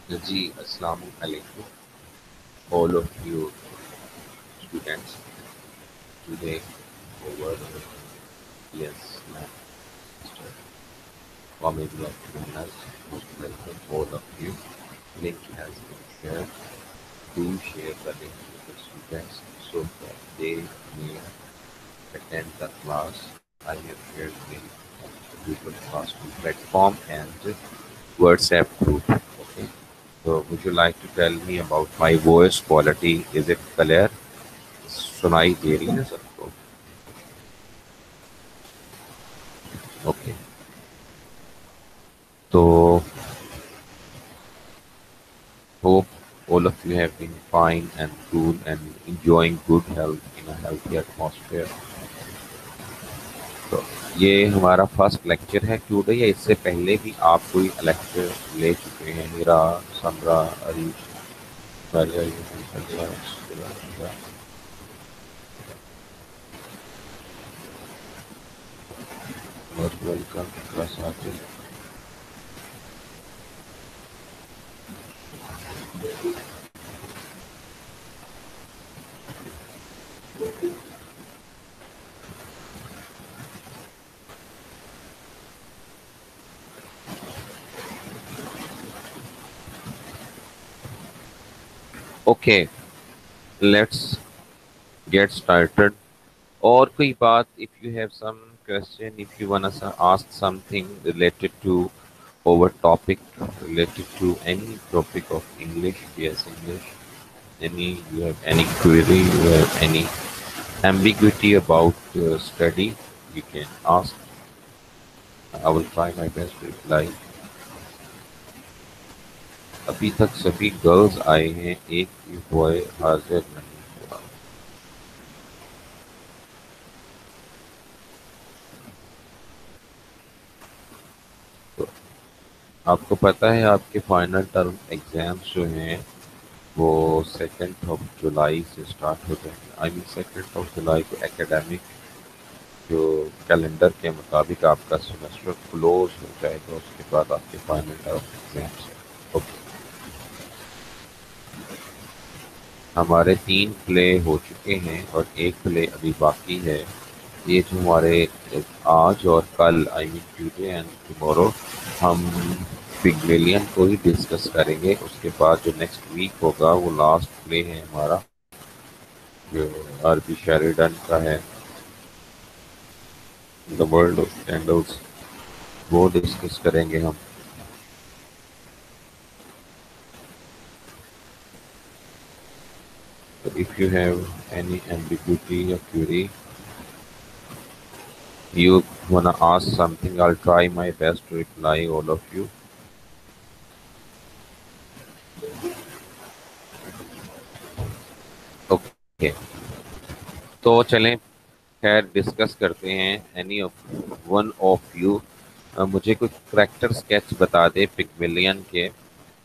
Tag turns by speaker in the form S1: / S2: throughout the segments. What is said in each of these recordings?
S1: जी, अस्सलाम alaikum, all of you students. Today, over yes, Mr. Comedy of Criminals. Most welcome all of you. Link has been shared. Do share the link with the students so that they may attend the class. I have shared link on the Google Classroom platform and WhatsApp group. Okay. So, would you like to tell me about my voice quality? Is it clear? सुनाई दे रही है सबको? Okay, तो hope all of you have been fine and cool and enjoying good health in a healthy atmosphere. तो ये हमारा first lecture है today, या इससे पहले भी आप कोई लेक्चर ले चुके हैं? मीरा, समरा, Arish, Maria, Yusuf, Alia, Shila, most welcome, class. Okay, let's get started. और कोई बात, if you have some question, if you wanna ask something related to our topic, related to any topic of English, yes, English, any, you have any query, you have any ambiguity about study, you can ask. I will try my best to reply. अभी तक सभी girls आए हैं, एक भी boy हाजिर नहीं हुआ। तो आपको पता है आपके फाइनल टर्म एग्जाम्स जो हैं वो 2 जुलाई से स्टार्ट हो जाएंगे। आई मीन 2 जुलाई को एकेडमिक जो कैलेंडर के मुताबिक आपका सेमेस्टर क्लोज हो जाएगा, उसके बाद आपके फाइनल टर्म एग्जाम्स हैं। ओके, हमारे 3 प्ले हो चुके हैं और एक प्ले अभी बाकी है। ये जो हमारे आज और कल, I mean today and tomorrow, हम पिग्मेलियन को ही डिस्कस करेंगे। उसके बाद जो नेक्स्ट वीक होगा वो लास्ट प्ले है हमारा, जो आरबी शेरिडन का है, द वर्ल्ड ऑफ कैंडल्स, वो डिस्कस करेंगे हम। तो if you have any ambiguity or query, you wanna ask something, I'll try my best to reply all of you. Okay, तो चलें, खैर डिस्कस करते हैं। Any of one of you मुझे कोई करेक्टर स्केच बता दे पिग्मेलियन के।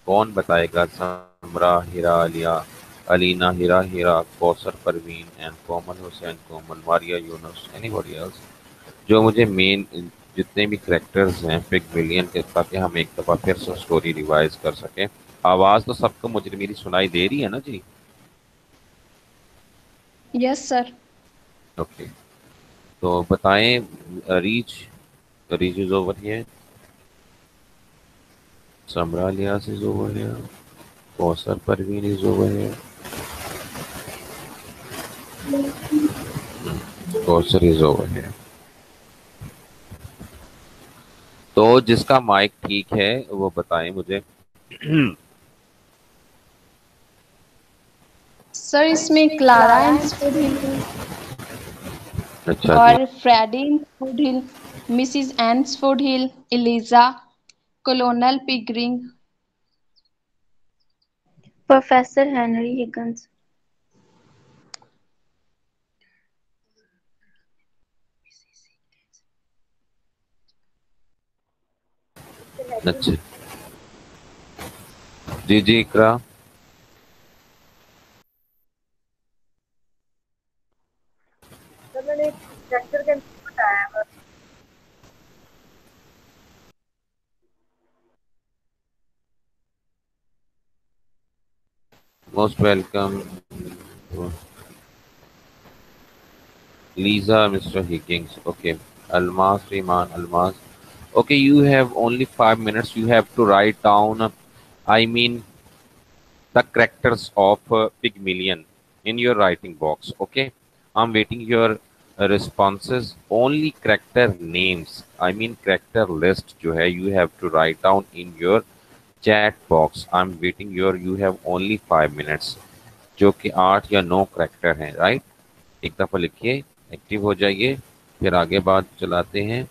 S1: कौन बताएगा? Samra, Hira, Alia, Alina, Hira, Hira, Kausar, Parveen and Komal Hussain, Komal, Maria, Younus, anybody else जो मुझे मेन जितने भी करेक्टर्स हैं पिग्मेलियन के, ताकि हम एक दफ़ा फिर से स्टोरी रिवाइज कर सकें। आवाज़ तो सबको मुझे मेरी सुनाई दे रही है ना जी?
S2: Yes sir.
S1: ओके, तो बताएं। Reach, reach is over here, Samra Ilyas is over here, Kausar Parveen is over here, Kausar is over here. तो जिसका माइक ठीक है वो बताएं मुझे।
S2: सर इसमें क्लारा एंस्फोर्ड
S1: अच्छा जी,
S2: और Freddy Eynsford Hill, Mrs Eynsford Hill, Eliza, colonel Pickering.
S3: Professor Henry Higgins.
S1: अच्छा जी जी, इकरा।
S4: तो मैंने एक लेक्चर के अंदर बताया बस।
S1: Most welcome, Lisa, Mr. Higgins. Okay, Almas, Rehman, Almas. Okay, you have only 5 minutes. You have to write down, I mean, the characters of Pygmalion in your writing box. Okay, I'm waiting your responses. Only character names, I mean, character list जो है you have to write down in your chat box. I'm waiting your. You have only 5 minutes. जो कि 8 या 9 character हैं, right. एक दफा लिखिए, active हो जाइए, फिर आगे बात चलाते हैं।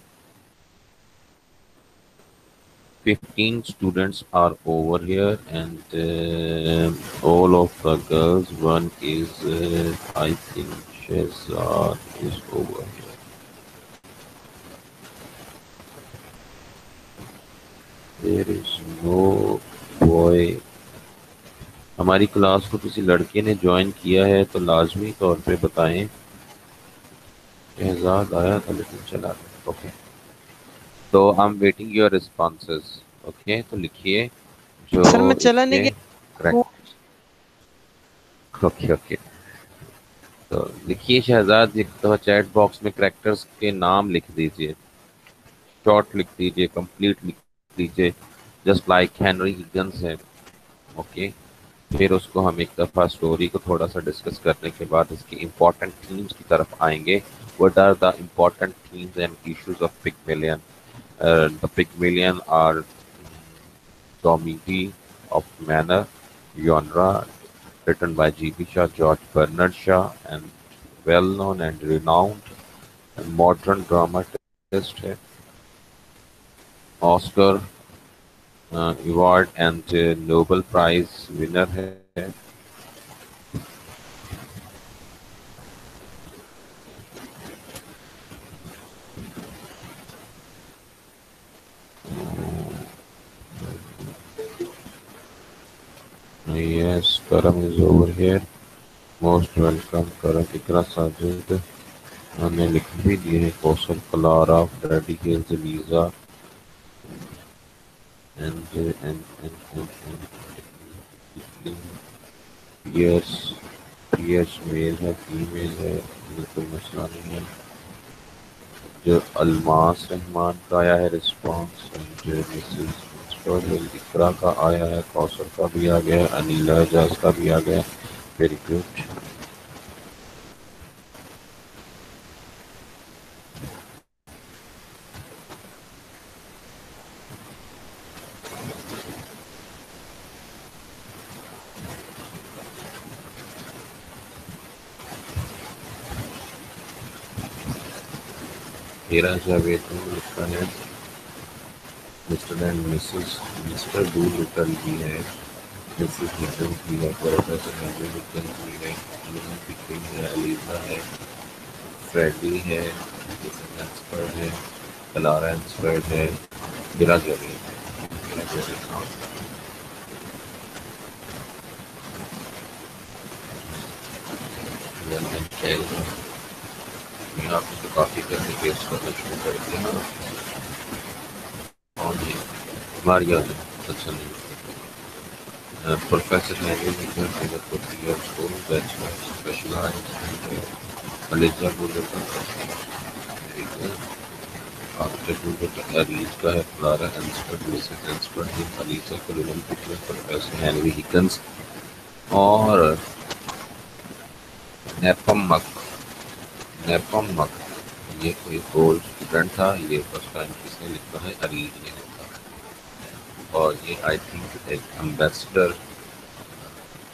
S1: 15 students are over here and all of the girls, one is I think Shehzad is over here. There is no boy। हमारी क्लास को किसी लड़के ने ज्वाइन किया है तो लाजमी तौर पे बताएं। शहजाद आया था लेकिन चला गया। ओके, तो I am waiting your responses. Okay, तो लिखिए जो
S5: सर मैं चला नहीं गया।
S1: ओके ओके, तो लिखिए शहजाद, एक दफा चैट बॉक्स में करेक्टर्स के नाम लिख दीजिए, शॉर्ट लिख दीजिए, कंप्लीट लिख दीजिए, जस्ट लाइक हेनरी हिगन्स है। ओके, फिर उसको हम एक दफ़ा स्टोरी को थोड़ा सा डिस्कस करने के बाद इसकी इम्पोर्टेंट थीम्स की तरफ आएंगे। What are the important themes and issues of Pygmalion? The Pygmalion are comedy of manner genre written by G.B. Shaw, George Bernard Shaw, and well known and renowned and modern dramatist है, Oscar award and Nobel Prize winner है। Yes, Karam is over here. Most welcome, Karam। Iqra Sajid हमने लिख भी दिए हैं, Kaushal, Clara, Freddy Hills, Liza Pierce male है, female है, बिल्कुल मसला नहीं है। जो अलमास रहमान का आया है रिस्पॉन्स, मिसेस इकरा का आया है, कौसर का भी आ गया, अनिला एजाज का भी आ गया। Very good. मेरा जावेद ने लिखा है mister and Mrs, mister do little भी है, मिसेस हिगन्स भी है, प्रोफेसर हेनरी हिगन्स भी है, एलिजा पिकरिंग है, एलिजा है, फ्रेडी है, मिसेस एंसफोर्ड है, क्लारा एंसफोर्ड है, मेरा जावेद है, मेरा जावेद खान। आपने तो काफ़ी करने पेश करना शुरू कर दिया। और जी हमारी याद अच्छा नहीं। Professor Henry Higgins in the 40-year school that's specialized in Aliza Bulletin after Bulletin Aries का है, क्लारा एंसफोर्ड, मिसेस एंसफोर्ड है, अलीजा को ओलंपिक में, प्रोफेसर हेनरी हिगन्स और नेपमक ये कोई गोल्ड स्टूडेंट था, ये फर्स्ट टाइम किसने लिखा है, अरीज ने लिखा है। और ये आई थिंक एक एम्बेसडर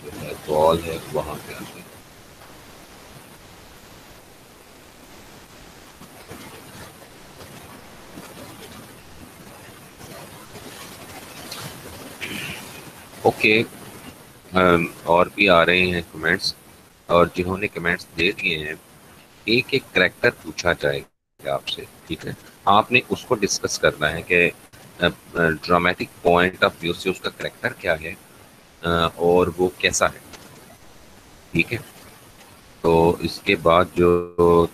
S1: जो है बॉल है वहाँ पे आते हैं। ओके, और भी आ रहे हैं कमेंट्स, और जिन्होंने कमेंट्स दे दिए हैं एक एक करैक्टर पूछा जाएगा आपसे, ठीक है। आपने उसको डिस्कस करना है कि ड्रामेटिक पॉइंट ऑफ व्यू से उसका करैक्टर क्या है और वो कैसा है, ठीक है। तो इसके बाद जो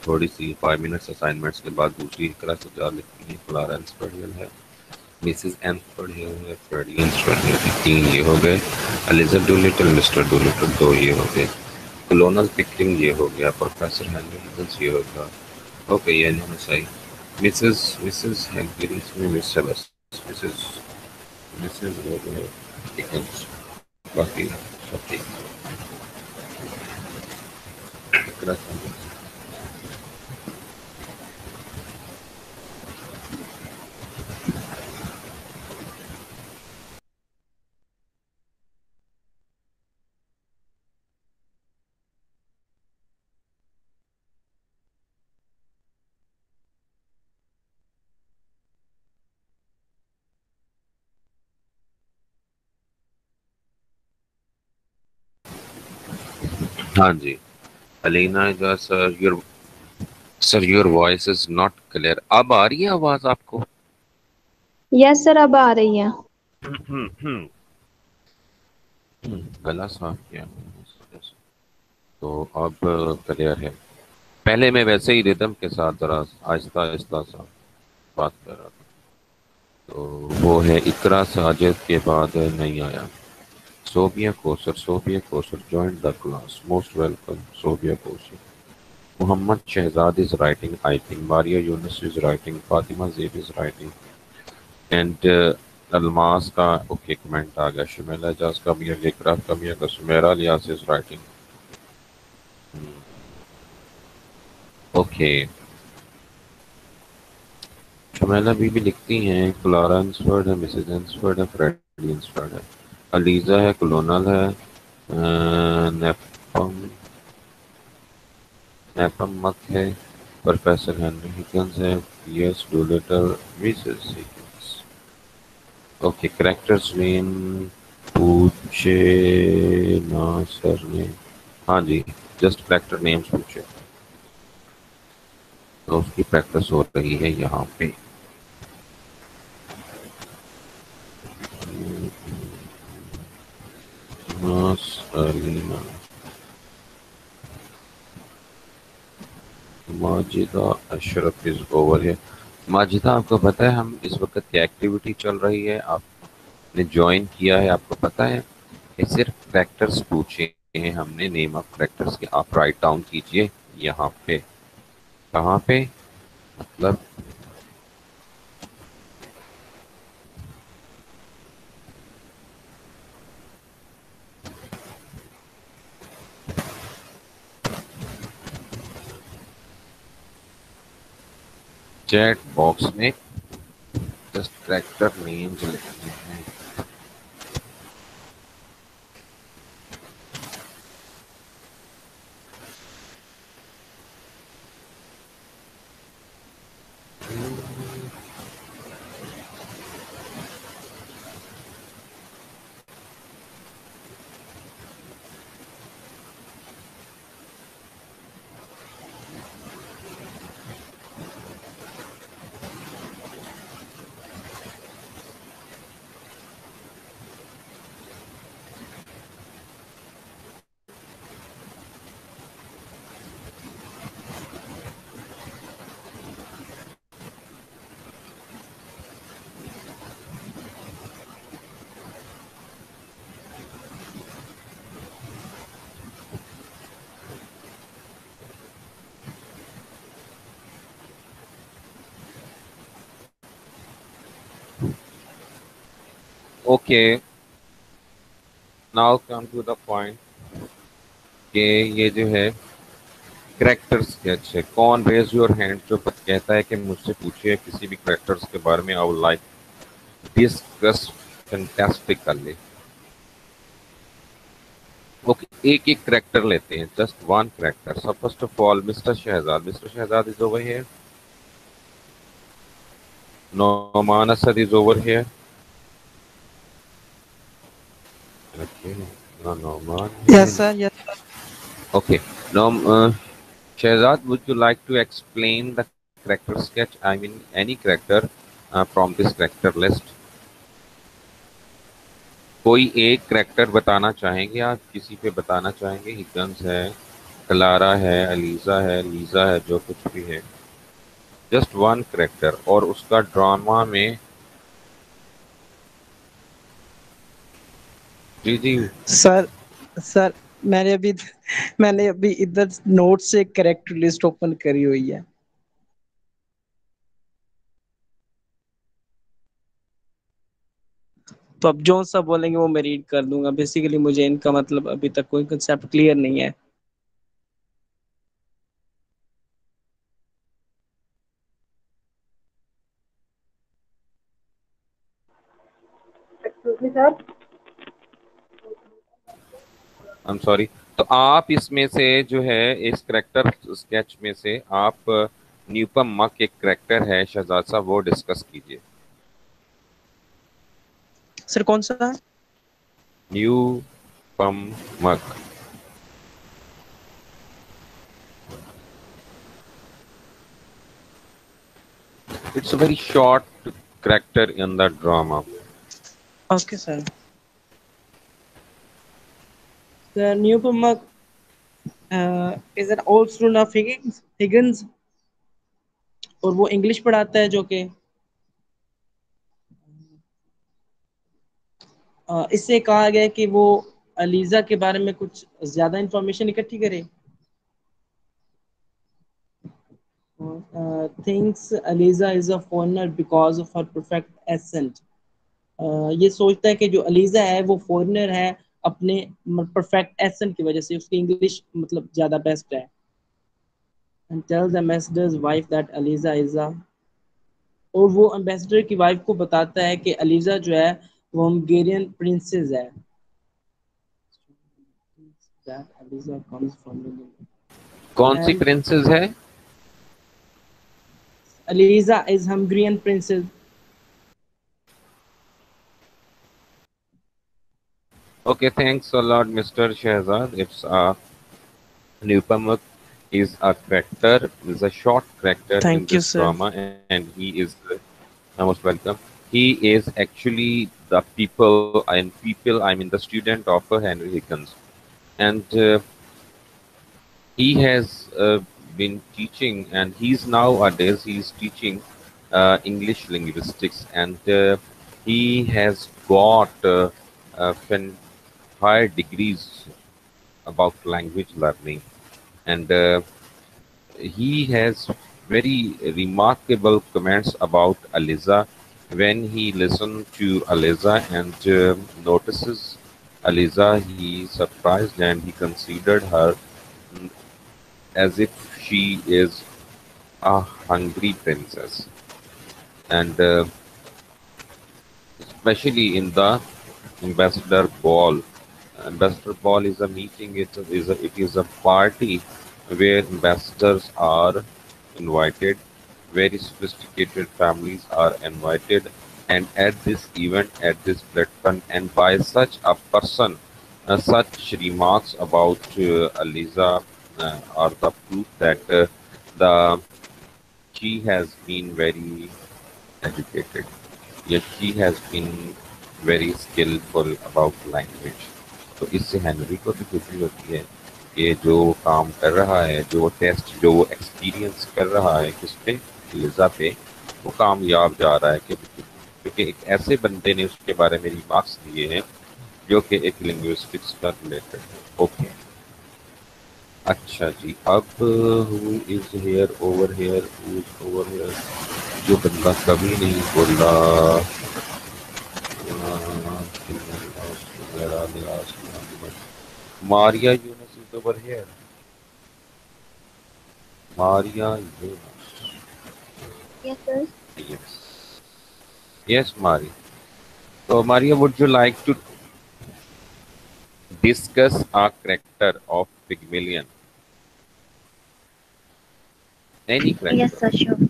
S1: थोड़ी सी 5 मिनट्स असाइनमेंट्स के बाद दूसरी इकरा सजा लिखनी है, क्लारा एंसफोर्ड है, मिसेस एंसफोर्ड है, फ्रेडी एंसफोर्ड है, 3 ये हो गए। एलिजा डूलिटल, मिस्टर डूलिटल तो ये हो गए, कोलोनल पिकरिंग ये हो गया, प्रोफेसर हेनरी हिगन्स ये हो गया। ओके, ये नहीं सही। मिसेस मिसेस हेनरी इसमें मिस है बस, मिसेस मिसेस हो गए हिगन्स, बाकी सब ठीक। हाँ जी, Alina is sir your voice is not clear. अब आ रही है आवाज आपको?
S2: यस सर, अब आ रही है।
S1: गला साफ किया तो अब क्लियर है। पहले मैं वैसे ही रिदम के साथ जरा आहिस्ता आहिस्ता सा बात कर रहा था। तो वो है इकरा साजिद के बाद नहीं आया। Sobia Kausar joined the class. Most welcome, Sophia Koser. Muhammad Shehzad is writing, I think. Maria Yunus is writing. Fatima Zeib is writing. And Almas का ओके कमेंट आ गया। शुमेला एजाज का भी है, इकरा का भी है, Sumera Ilyas is writing. Okay, Shumela बीबी लिखती हैं, क्लारा इंसफर्ड है, मिसेज इंसफर्ड है, फ्रेडी इंसफर्ड है, अलीजा है, कोलोनल है, नेपम नेपम मक है, प्रोफेसर हेनरी हिगन्स है, PS Doolittle, Mrs Higgins. Okay, characters name पूछे ना सर ने? हाँ जी, जस्ट कैरेक्टर नेम्स पूछे, तो उसकी प्रैक्टिस हो रही है यहाँ पे। अलीना, माजिदा अशरफ इज ओवर है। माजिदा, आपको पता है हम इस वक्त क्या एक्टिविटी चल रही है? आपने ज्वाइन किया है, आपको पता है कि सिर्फ करेक्टर्स पूछे हैं हमने, नेम ऑफ करेक्टर्स के। आप राइट डाउन कीजिए यहाँ पे। कहाँ पे? मतलब चैट बॉक्स में जस्ट करेक्टर नेम्स लिखने हैं। Okay, now come to the point कि ये जो है करेक्टर स्केच है। कौन रेज योर हैंड जो कहता है कि मुझसे पूछिए किसी भी करेक्टर्स के बारे में, I would like discuss fantastically. Okay, एक एक करेक्टर लेते हैं, just one character. So first of all mister Shahzad, mister Shahzad is over here. Noman Asad is over here. Okay, no, Noman.
S5: Yes, sir. Yes.
S1: Okay, Shehzad, would you like to explain the character sketch? I mean, any character from this character list. कोई एक character बताना चाहेंगे आप? किसी पे बताना चाहेंगे? हिगन्स है, क्लारा है, अलीजा है, लीजा है, जो कुछ भी है, जस्ट वन करेक्टर, और उसका ड्रामा में जी जी।
S5: सर सर मैंने अभी इधर नोट से करेक्ट लिस्ट ओपन करी हुई है। तो अब जो सा बोलेंगे वो मैं रीड कर दूंगा। बेसिकली मुझे इनका मतलब अभी तक कोई कंसेप्ट क्लियर नहीं है।
S4: Excuse me sir.
S1: I am sorry. तो आप इसमें से जो है इस करेक्टर स्केच में से आप न्यूपम मक एक करेक्टर है शहजाद साहब, वो डिस्कस कीजिए।
S5: सर कौन सा?
S1: Nepommuck. It's a very short character in the drama.
S5: Okay sir. Sir Nepommuck is an old student of Higgins और वो इंग्लिश पढ़ाता है जो कि इससे कहा गया है कि वो अलीजा के बारे में कुछ ज्यादा इंफॉर्मेशन इकट्ठी करे। Thinks Aliza is a foreigner because of her perfect accent. ये सोचता है कि जो अलीजा है वो फॉरेनर है अपने परफेक्ट एसेंट की वजह से, उसकी इंग्लिश मतलब ज्यादा बेस्ट है। And tell the ambassador's wife that Eliza is a, और वो एम्बेसडर की वाइफ को बताता है कि अलीजा जो है वो हंगेरियन प्रिंसेस है। That Aliza comes from the
S1: कौन सी
S5: and
S1: प्रिंसेस है?
S5: Aliza is Hungarian princess.
S1: Okay, thanks a lot, Mr. Shehzad. It's Nupamuk is a character, is a short character in
S5: Thank you,
S1: this
S5: sir.
S1: drama, and he is most welcome. He is actually the people. I mean, the student of Henry Higgins, and he has been teaching, and he's nowadays he's teaching English linguistics, and he has got higher degrees about language learning, and he has very remarkable comments about Aliza when he listened to Aliza and notices Aliza. He surprised and he considered her as if she is a hungry princess, and especially in the ambassador ball. Ambassador ball is a meeting. It is a party where ambassadors are invited. Very sophisticated families are invited, and at this event, at this platform, and by such a person, such remarks about Aliza are the proof that the she has been very educated, yet she has been very skillful about language. तो इससे Henry को भी खुशी होती है कि जो वो काम कर रहा है, जो वो टेस्ट, जो वो एक्सपीरियंस कर रहा है किस पे, लिजा पे, वो कामयाब जा रहा है क्योंकि एक ऐसे बंदे ने उसके बारे में रिमार्क्स दिए हैं जो कि एक लिंग्विस्टिक्स का रिलेटेड है। ओके, अच्छा जी। अब who is here over here, who is over here, जो बंदा कभी नहीं बोला। Maria Yunus is over here. Maria Yunus.
S3: Yes, sir.
S1: Yes. Yes, Mari. So, Maria, would you like to discuss a character of Pygmalion? Any
S3: Yes,
S1: character?
S3: sir, sure.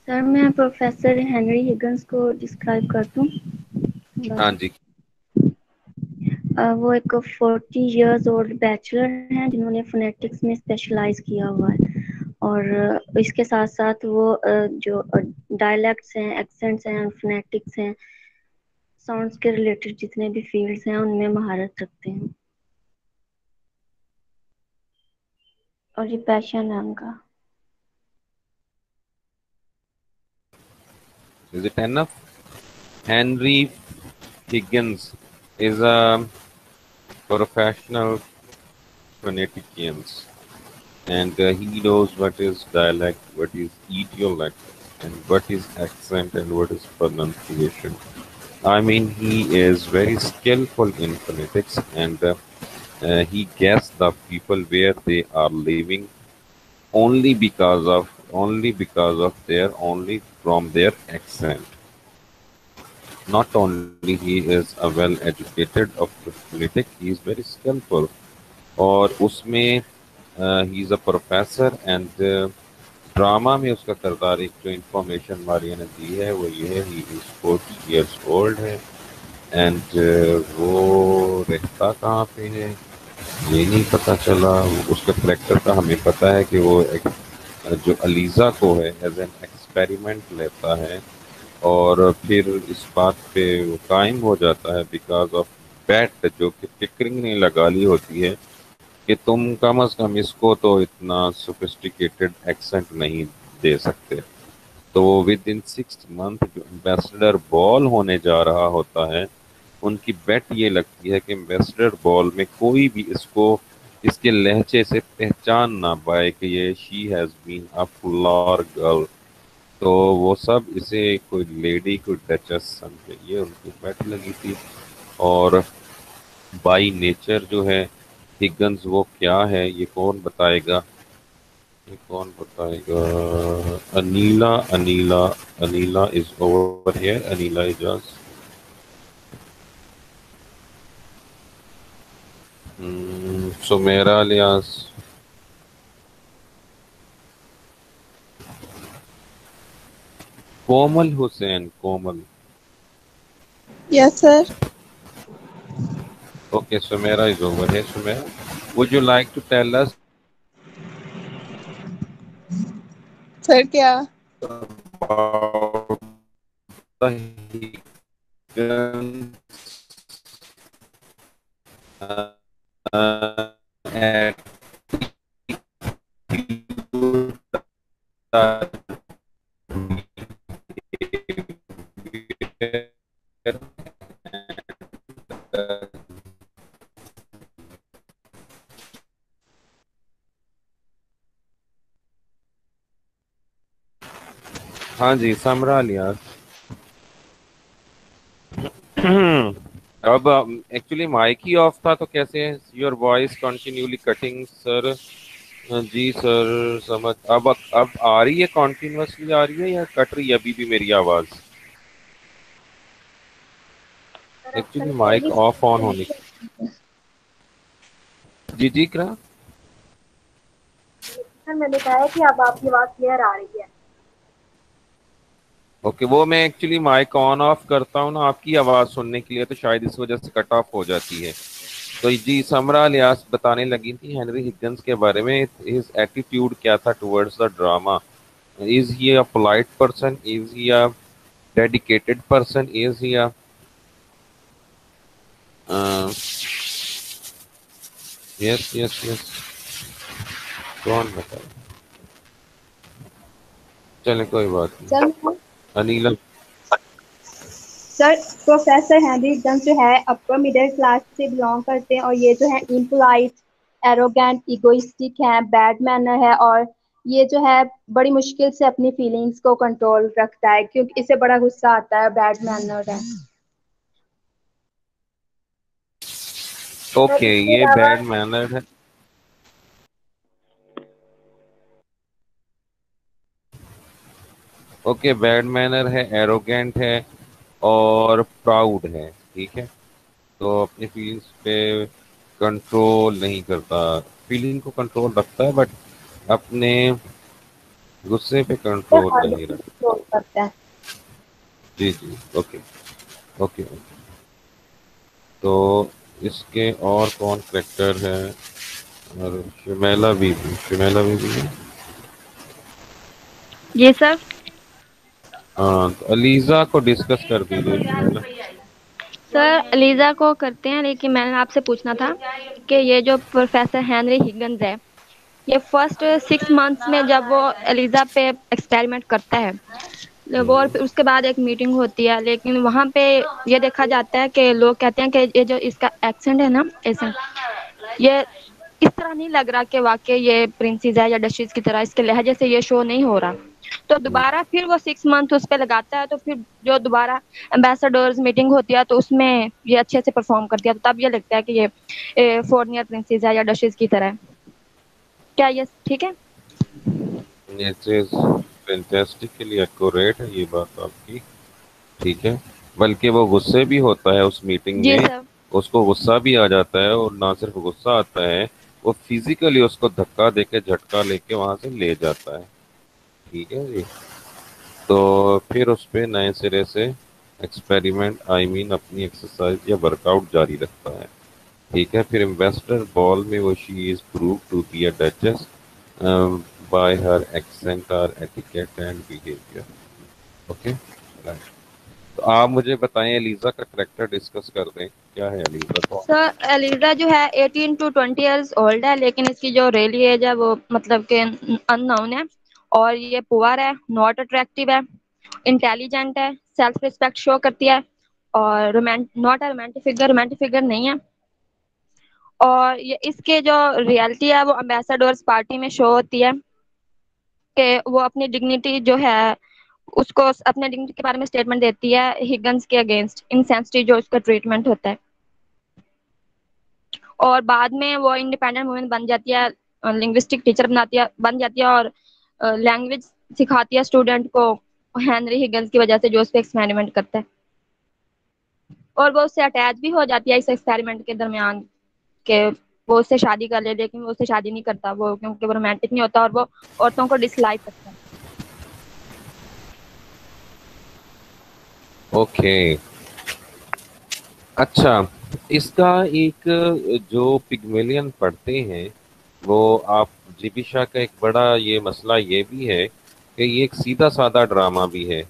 S3: Sir मैं professor Henry हिगन्स को describe कर दूं।
S1: हाँ जी।
S3: वो एक 40 years old bachelor हैं जिन्होंने phonetics में स्पेशलाइज किया हुआ है, और इसके साथ साथ वो जो डायलेक्ट्स हैं, एक्सेंट्स हैं, फोनेटिक्स हैं, साउंड्स के रिलेटेड जितने भी फील्ड्स हैं उनमें महारत रखते हैं, और ये पैशन है उनका।
S1: Is it enough? Henry Higgins is a professional phonetician, and he knows what is dialect, what is idiolect, and what is accent, and what is pronunciation. I mean, he is very skillful in phonetics, and he guessed the people where they are living only because of their only from their accent. Not only he is a well educated of phonetics, he is very skillful. और उसमें he is a professor and drama में उसका किरदार एक जो information Maria ने दी है वो ये है ही इज 40 years old है एंड वो रहता कहाँ पे है ये नहीं पता चला। उसके करेक्टर का हमें पता है कि वो एक जो अलीज़ा को है एज एन एक्सपेरिमेंट लेता है और फिर इस बात पे वो कायम हो जाता है बिकॉज ऑफ बैट जो कि टिकरिंग ने लगा ली होती है कि तुम कम अज कम इसको तो इतना सोफिस्टिकेटेड एक्सेंट नहीं दे सकते। तो वो विद इन 6 मंथ जो एम्बेसडर बॉल होने जा रहा होता है उनकी बेट ये लगती है कि एम्बेसडर बॉल में कोई भी इसको इसके लहजे से पहचान ना पाए कि ये she has been a flower girl. तो वो सब इसे कोई लेडी कोई डचस समझे, ये उनकी बेट लगी थी। और बाई नेचर जो है हिगन्स वो क्या है ये कौन बताएगा, ये कौन बताएगा? Anila Anila Anila is over here, Anila Ijaz. Sumera Ilyas, Komal Hussain, Komal.
S6: Yes, sir.
S1: Okay, Sumaira is over here. Sumaira, would you like to tell us
S6: Sir, क्या?
S1: about the Higgins attitude that हाँ जी समरा लिया। अब एक्चुअली माइक ही ऑफ था तो कैसे your voice continuously cutting sir. जी sir समझ। अब आ रही है, कॉन्टिन्यूसली आ रही है या कट रही है अभी भी मेरी आवाज? एक्चुअली माइक ऑफ ऑन होने की। जी जी करा
S4: सर मैंने कहा है कि अब आपकी आवाज क्लियर आ रही है।
S1: ओके वो मैं एक्चुअली माइक ऑन ऑफ करता हूँ ना आपकी आवाज सुनने के लिए, तो शायद इस वजह से कट ऑफ हो जाती है। तो जी समरा लियास बताने लगी थी हेनरी हिगन्स के बारे में। हिज एटीट्यूड क्या था towards the drama? Is he a polite person? Is he a dedicated person? Is he a yes yes yes कौन बताए? चले कोई बात नहीं।
S2: Sir
S1: Anila
S2: sir professor Henry Higgins जो है अपर मिडिल क्लास से बिलोंग करते हैं और ये जो है इम्पोलाइट, एरोगेंट, इगोइस्टिक है, बैड मैनर है और ये जो है बड़ी मुश्किल से अपनी फीलिंग्स को कंट्रोल रखता है क्योंकि इसे बड़ा गुस्सा आता है, बैड मैनर है।
S1: ओके ये बैड मैनर है। ओके बैड मैनर है, एरोगेंट है और प्राउड है, ठीक है। तो अपनी फीलिंग्स पे कंट्रोल नहीं करता, फीलिंग को कंट्रोल रखता है बट अपने गुस्से पे कंट्रोल नहीं रखता।
S2: कंट्रोल करता है।
S1: जी जी ओके ओके ओके। तो इसके और कौन करेक्टर है? और शिमेला बीबी, शिमेला बीबी है।
S3: जी सर।
S1: हाँ तो अलीजा को डिस्कस कर दीजिए शिमेला।
S3: सर लीजा को करते हैं, लेकिन मैंने आपसे पूछना था कि ये जो प्रोफेसर हेनरी हिगन्स है ये फर्स्ट 6 मंथ्स में जब वो एलिजा पे एक्सपेरिमेंट करता है
S2: वो और फिर उसके बाद एक मीटिंग होती है, लेकिन वहाँ पे ये देखा जाता है कि लोग कहते हैं कि ये जो इसका एक्सेंट है ना, एक्सेंट, ये इस तरह नहीं लग रहा कि वाकई ये प्रिंसेस है या डचेस की तरह, इसके लहजे से ये शो नहीं हो रहा। तो दोबारा फिर वो 6 मंथ उस पर लगाता है, तो फिर जो दोबारा एम्बेसडर्स मीटिंग होती है तो उसमें ये अच्छे से परफॉर्म करती है, तो तब ये लगता है कि ये फॉरनियर प्रिंसेस है या डचेस की तरह है। क्या ये ठीक है?
S1: इट इज फैंटास्टिकली एक्यूरेट है ये बात आपकी, ठीक है। बल्कि वो गुस्से भी होता है उस मीटिंग
S2: जी
S1: में,
S2: सर।
S1: उसको गुस्सा भी आ जाता है, और ना सिर्फ गुस्सा आता है, वो फिजिकली उसको धक्का देके झटका लेके वहां से ले जाता है, ठीक है जी। तो फिर उस पे नए सिरे से एक्सपेरिमेंट अपनी एक्सरसाइज या वर्कआउट जारी रखता है, ठीक है। फिर इन्वेस्टर बॉल में वो she is prove to be a duchess by her accent और etiquette and behaviour, okay right. तो आप मुझे बताएं, एलिजा का करेक्टर डिस्कस कर दें, क्या है एलिजा का?
S2: सर एलिजा जो है 18 to 20 ईयर्स ओल्ड है, लेकिन इसकी जो रियली एज है वो मतलब के अननोन है। और ये पुअर है, नॉट अट्रैक्टिव है, इंटेलिजेंट है, सेल्फ रिस्पेक्ट शो करती है, और नॉट अ रोमांटिक फिगर नहीं है। और ये इसके जो रियलिटी है वो एम्बेसडर्स पार्टी में शो होती है कि वो अपनी डिग्निटी जो है उसको, अपने डिग्निटी के बारे में स्टेटमेंट देती है हिगन्स के अगेंस्ट, इनसेंसिटिव जो उसका ट्रीटमेंट होता है। और बाद में वो इंडिपेंडेंट वुमेन बन जाती है, लिंग्विस्टिक टीचर बन जाती है, और लैंग्वेज सिखाती है स्टूडेंट को, हेनरी हिगन्स की वजह से, जो उस पर एक्सपेरिमेंट करता है। और वो उससे अटैच भी हो जाती है इस एक्सपेरिमेंट के दरमियान, के वो उससे शादी कर ले, लेकिन वो उससे शादी नहीं करता वो, क्योंकि वो रोमांटिक नहीं होता और वो औरतों को डिसलाइक करता है।
S1: ओके, अच्छा। इसका एक जो पिग्मेलियन पढ़ते हैं वो, आप जीबिशा का एक बड़ा ये मसला ये भी है कि ये एक सीधा साधा ड्रामा भी है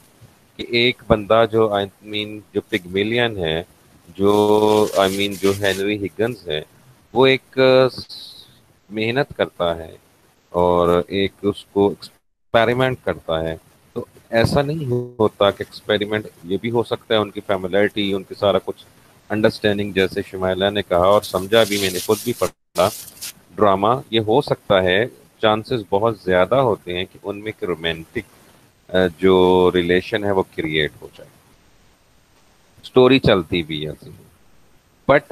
S1: कि एक बंदा जो जो पिग्मेलियन है, जो जो हेनरी हिगन्स है, वो एक मेहनत करता है और एक उसको एक्सपेरिमेंट करता है। तो ऐसा नहीं होता कि एक्सपेरिमेंट ये भी हो सकता है, उनकी फैमिलिटी, उनकी सारा कुछ अंडरस्टैंडिंग, जैसे शिमाइला ने कहा और समझा भी, मैंने खुद भी पढ़ा ड्रामा, ये हो सकता है, चांसेस बहुत ज्यादा होते हैं कि उनमें एक रोमांटिक जो रिलेशन है वो क्रिएट हो जाए, स्टोरी चलती भी है ऐसी। बट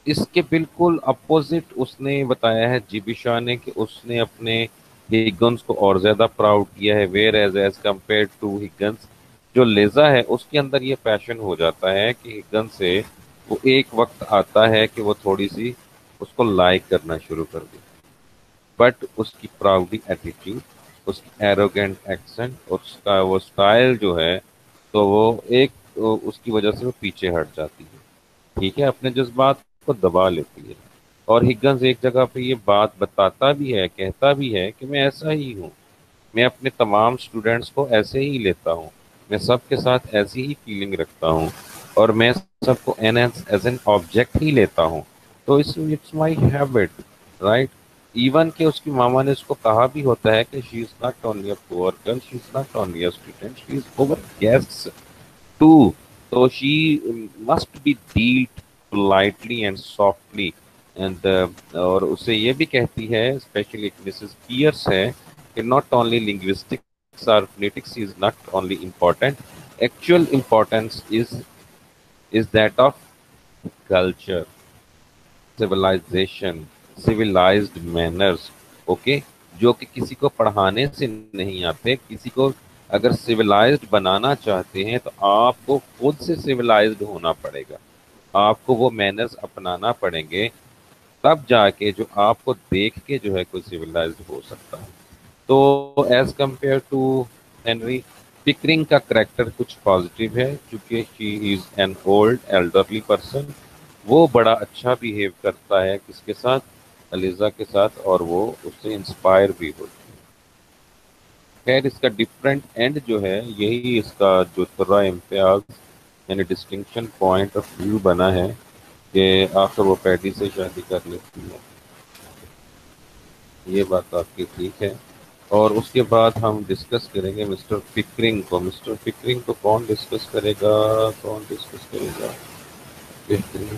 S1: इसके बिल्कुल अपोजिट उसने बताया है जीबिशा ने, कि उसने अपने हिगन्स को और ज्यादा प्राउड किया है, वेयर एज कंपेयर टू हिगन्स, जो लेजा है उसके अंदर ये पैशन हो जाता है कि हिगन्स से वो एक वक्त आता है कि वो थोड़ी सी उसको लाइक करना शुरू कर दे, बट उसकी प्राउडी एटीट्यूड, उसकी एरोगेंट एक्सेंट, उसका वो स्टाइल जो है, तो वो एक उसकी वजह से वो पीछे हट जाती है, ठीक है, अपने जज्बात को दबा लेती है। और हिगन्स एक जगह पे ये बात बताता भी है, कहता भी है कि मैं ऐसा ही हूँ, मैं अपने तमाम स्टूडेंट्स को ऐसे ही लेता हूँ, मैं सबके साथ ऐसी ही फीलिंग रखता हूँ, और मैं सबको एज एन ऑब्जेक्ट ही लेता हूँ। तो it's my habit, right. Even के उसकी मामा ने उसको कहा भी होता है कि she is not only a poor girl, she is not only a student, she is over guests too. तो she must be dealt politely and softly, and और उसे ये भी कहती है, स्पेशली मिसेस पियर्स है, कि not only linguistics or phonetics is not only important, actual importance is that of culture, civilization, civilized manners, okay, जो कि किसी को पढ़ाने से नहीं आते। किसी को अगर सिविलाइज्ड बनाना चाहते हैं तो आपको खुद से सिविलाइज्ड होना पड़ेगा, आपको वो मैनर्स अपनाना पड़ेंगे, तब जाके जो आपको देख के जो है कोई सिविलाइज्ड हो सकता है। तो as compare to Henry, Pickering का करेक्टर कुछ पॉजिटिव है, क्योंकि she is an old elderly person, वो बड़ा अच्छा बिहेव करता है किसके साथ, अलीजा के साथ, और वो उससे इंस्पायर भी होती है। खैर, इसका डिफरेंट एंड जो है, यही इसका जो तुर्रा इम्तियाज यानी डिस्टिंक्शन पॉइंट ऑफ व्यू बना है कि आखिर वो पैडी से शादी कर लेती है। ये बात आपकी ठीक है, और उसके बाद हम डिस्कस करेंगे मिस्टर पिकरिंग को। मिस्टर पिकरिंग को कौन डिस्कस करेगा? कौन डिस्कस करेगा? पिकरिंग।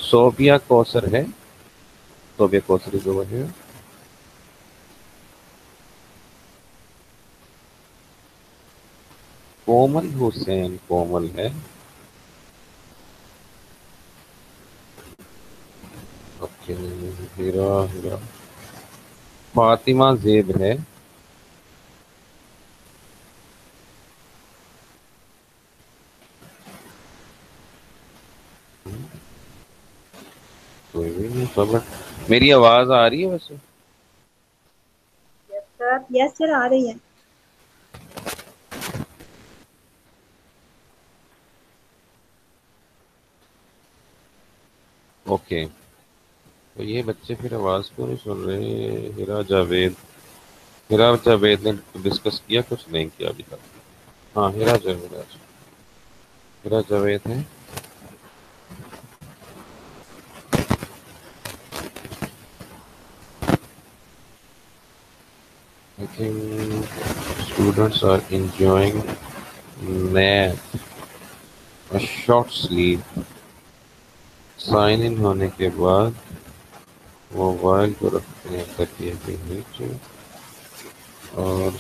S1: सोबिया कौसर है। Sobia Kausar is over here. Komal Hussain, Komal है। ओके, हीरा हीरा। फातिमा जेब है। कोई भी नहीं खबर। मेरी आवाज आ रही है वैसे?
S4: Yes sir.
S2: यस सर, आ रही है।
S1: ओके, तो ये बच्चे फिर आवाज क्यों नहीं सुन रहे? हीरा जावेद, हीरा जावेद ने डिस्कस किया? कुछ नहीं किया अभी तक। हाँ, हीरा जावेद, हीरा जावेद है। I think students are enjoying nap, a short sleep. Sign in होने के बाद मोबाइल को रखते हैं तकिए के नीचे और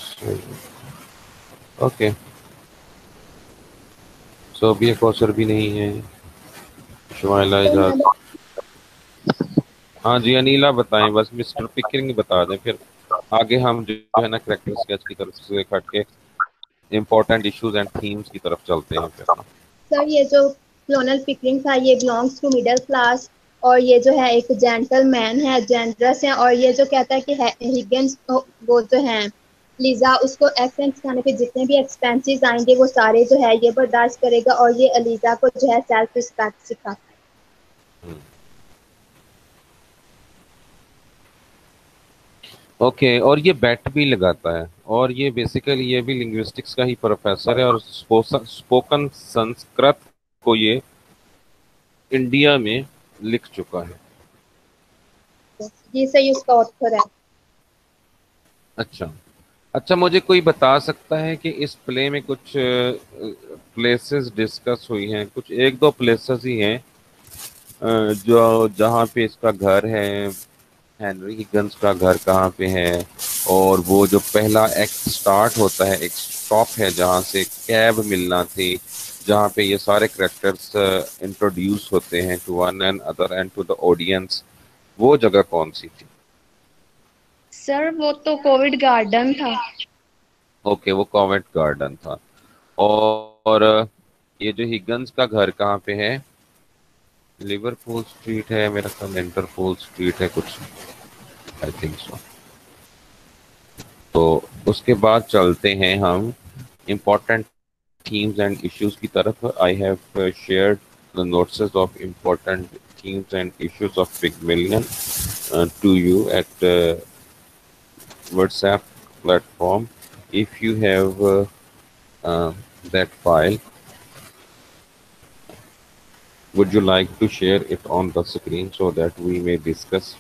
S1: ओके। सोबिया कौसर भी नहीं है। शुमाइला इजाज। हाँ जी, अनीला बताएं, बस मिस्टर पिकरिंग बता दें, फिर आगे हम जो है ना करेक्टर स्केच की तरफ से हट के इम्पोर्टेंट इश्यूज एंड थीम्स की तरफ चलते हैं फिर ना।
S2: सर ये जो क्लोनल पिकरिंग था ये बिलोंग्स टू मिडिल क्लास, और ये जो है एक जेंटलमैन है, जेंडरस है, और ये जो कहता है कि हिगेंस वो जो है लीजा, उसको एक्सेंट सिखाने पे जितने भी एक्सपेंसेस आएंगे वो सारे जो है ये बर्दाश्त करेगा, और ये अलीजा को जो है सेल्फ रिस्पेक्ट सिखाता है।
S1: ओके, और ये बेट भी लगाता है, और ये बेसिकली ये भी लिंग्विस्टिक्स का ही प्रोफेसर है, और स्पोकन संस्कृत को ये इंडिया में लिख चुका है।
S2: ये सही उसका ऑथर है।
S1: अच्छा अच्छा, मुझे कोई बता सकता है कि इस प्ले में कुछ प्लेसेस डिस्कस हुई हैं? कुछ एक दो प्लेसेस ही हैं जो जहाँ पे इसका घर है, हेनरी हिगन्स का घर कहाँ पे है, और वो जो पहला एक्ट स्टार्ट होता है, एक स्टॉप है जहाँ से कैब मिलना थी, जहाँ पे ये सारे करेक्टर्स इंट्रोड्यूस होते हैं to one and other and to the audience, वो जगह कौन सी थी?
S2: सर वो तो कोविड गार्डन था।
S1: ओके, वो कॉवेंट गार्डन था। और ये जो हिगन्स का घर कहाँ पे है? लिवरपूल स्ट्रीट है मेरा ख्याल, इंटरपोल स्ट्रीट है कुछ, आई थिंक सो। तो उसके बाद चलते हैं हम इम्पोर्टेंट themes and issues की तरफ। I have shared the notes of important themes and issues of Pygmalion to you at WhatsApp platform. If you have that file, would you like to share it on the screen so that we may discuss?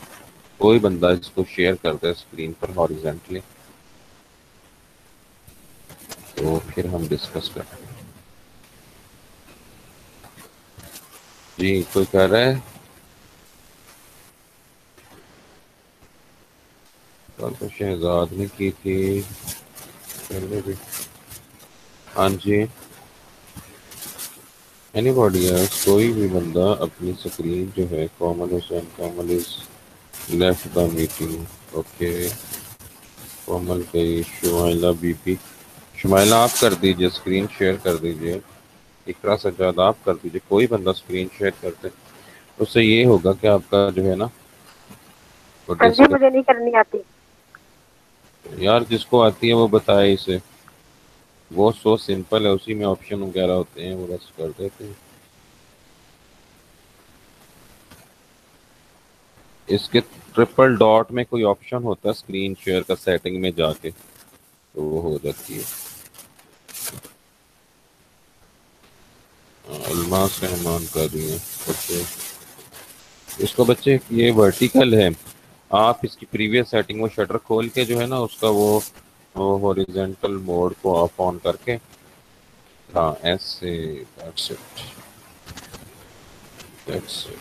S1: कोई बंदा इसको share कर दे screen पर horizontally, तो फिर हम discuss करते हैं। जी, कोई कह रहा है? कल तो शहजाद ने की थी, पहले भी। हाँ जी, एनीबॉडी एल्स? कोई भी बंदा अपनी स्क्रीन जो है, Komal Hussain, Komal is left the meeting. Okay, Komal गई, शुमाइला बीपी, शुमाइला आप कर दीजिए, स्क्रीन शेयर कर दीजिए। इकरा सज्जाद आप कर दीजिए, कोई बंदा स्क्रीन शेयर कर दे, उससे ये होगा कि आपका जो है ना वो
S4: जी मुझे नहीं करनी आती।
S1: यार जिसको आती है वो बताए इसे, वो सो सिंपल है, उसी में ऑप्शन वगैरह होते हैं, वो बस कर देते हैं। इसके ट्रिपल डॉट में कोई ऑप्शन होता है स्क्रीन शेयर का, सेटिंग में जाके तो वो हो जाती है। अलमास रहमान कर रही है। ओके, इसको बच्चे ये वर्टिकल है, आप इसकी प्रीवियस सेटिंग वो शटर खोल के जो है ना उसका वो हॉरिजॉन्टल मोड को ऑफ ऑन करके, हाँ ऐसे, दैट्स इट, दैट्स इट।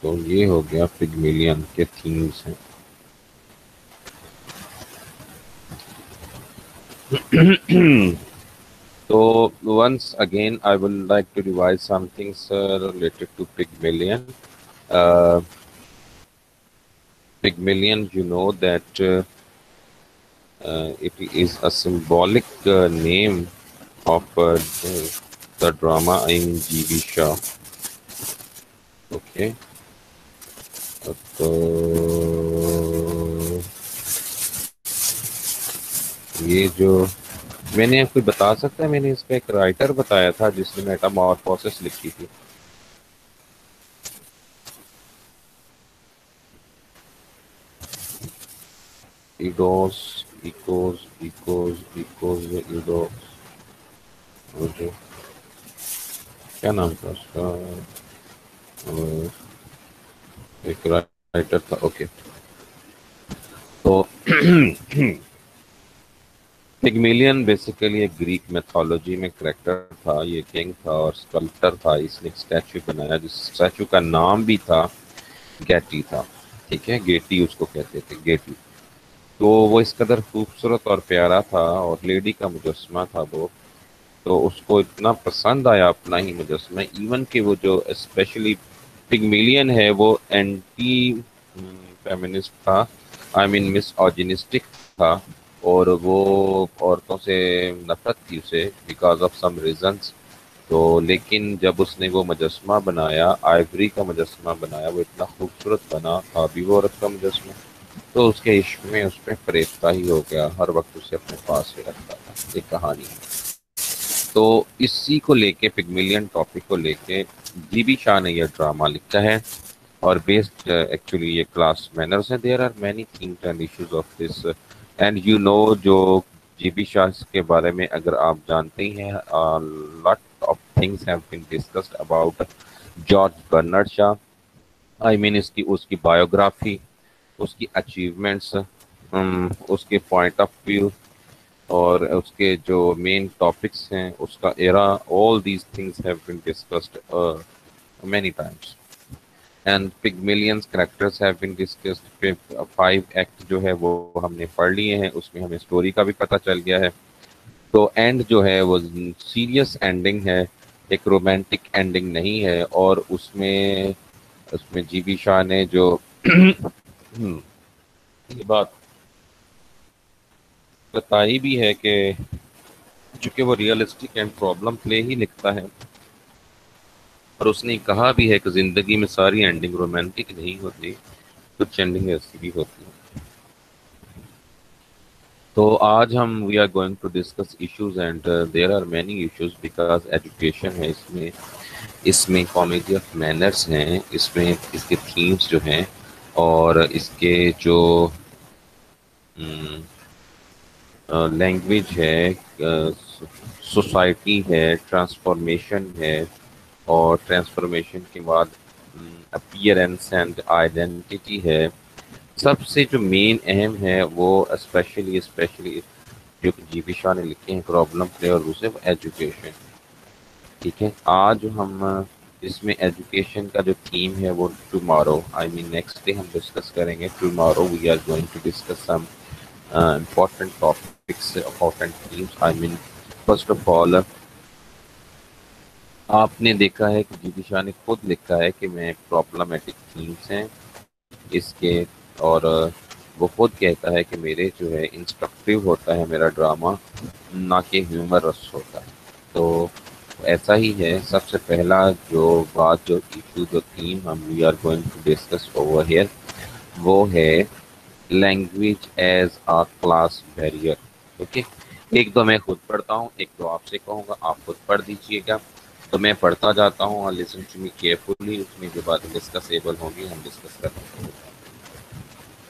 S1: तो ये हो गया पिगमिलियन के थीम्स हैं। So once again, I would like to revise some things related to Pygmalion. Uh, Pygmalion, you know that it is a symbolic name of the drama in G.B. Shaw. Okay. तो ये जो मैंने आपको बता सकता है, मैंने इसका एक राइटर बताया था जिसने मेटामॉर्फोसिस लिखी थी। इडोस, इकोस, इकोस, इकोस, इडोस, मुझे क्या नाम था उसका, एक राइटर था। ओके, तो पिगमेलियन बेसिकली एक ग्रीक मैथोलॉजी में करेक्टर था। ये किंग था और स्कल्प्टर था। इसने एक स्टैचू बनाया जिस स्टैचू का नाम भी था गैटी था। ठीक है, गेटी उसको कहते थे, गेटी। तो वो इस कदर खूबसूरत और प्यारा था और लेडी का मुजस्मा था वो, तो उसको इतना पसंद आया अपना ही मुजस्मा, इवन कि वो जो स्पेशली पिगमेलियन है वो एंटी फेमिनिस्ट था, आई मीन मिसऑजिनिस्टिक था, और वो औरतों से नफरत थी उसे बिकॉज ऑफ सम रीजंस। तो लेकिन जब उसने वो मुजस्मा बनाया, आइवरी का मुजस्मा बनाया, वो इतना खूबसूरत बना, था भी वो औरत का मुजस्मा, तो उसके इश्क में उस पर फरेफ्ता ही हो गया, हर वक्त उसे अपने पास ही रखता था। एक कहानी है। तो इसी को लेके, पिगमिलियन टॉपिक को लेके जीबी शाह ने यह ड्रामा लिखा है और बेस्ड एक्चुअली ये क्लास मैनर्स हैं। There are many things and issues of this and you know, जो जीबी शाह के बारे में अगर आप जानते ही हैं, lot of things have been discussed about George Bernard Shaw. I mean इसकी उसकी बायोग्राफी, उसकी अचीवमेंट्स, उसके पॉइंट ऑफ व्यू और उसके जो मेन टॉपिक्स हैं, उसका era, all these things have been discussed many times and Pygmalion's characters have been discussed। 5 act जो है वो हमने पढ़ लिए हैं, उसमें हमें स्टोरी का भी पता चल गया है। तो एंड जो है वो सीरियस एंडिंग है, एक रोमांटिक एंडिंग नहीं है। और उसमें उसमें जीबी शाह ने जो ये बात बताई भी है कि चूंकि वो रियलिस्टिक एंड प्रॉब्लम प्ले ही लिखता है, और उसने कहा भी है कि जिंदगी में सारी एंडिंग रोमांटिक नहीं होती, कुछ एंडिंग ऐसी भी होती है। तो आज हम we are going to discuss issues and there are many issues because education है इसमें, इसमें कॉमेडी ऑफ मैनर्स हैं, इसमें इसके थीम्स जो हैं, और इसके जो लैंग्वेज है, सोसाइटी है, ट्रांसफॉर्मेशन है, और ट्रांसफॉर्मेशन के बाद अपीयरेंस एंड आइडेंटिटी है। सबसे जो मेन अहम है वो स्पेशली जो जीबी शाह ने लिखे हैं प्रॉब्लम प्ले और दूसरे एजुकेशन। ठीक है, आज हम इसमें एजुकेशन का जो थीम है वो tomorrow, I mean next day हम डिस्कस करेंगे। Tomorrow we are going to discuss some important topics, important themes। I mean, first of all, आपने देखा है कि जीबी शाह ने खुद लिखा है कि मैं प्रॉब्लमेटिक थीम्स हैं इसके, और वो खुद कहता है कि मेरे जो है इंस्ट्रक्टिव होता है मेरा ड्रामा, ना कि ह्यूमरस होता है। तो ऐसा ही है। सबसे पहला जो बात, जो इशू, जो थीम हम we are going to discuss over here, वो है language as a class barrier. Okay, एक दो मैं खुद पढ़ता हूँ, एक दो आपसे कहूँगा, आप खुद पढ़ दीजिएगा। तो मैं पढ़ता जाता हूँ और लिसन टू मी केयरफुली, उसमें जो बातें डिस्कसेबल होंगी हम डिस्कस करेंगे।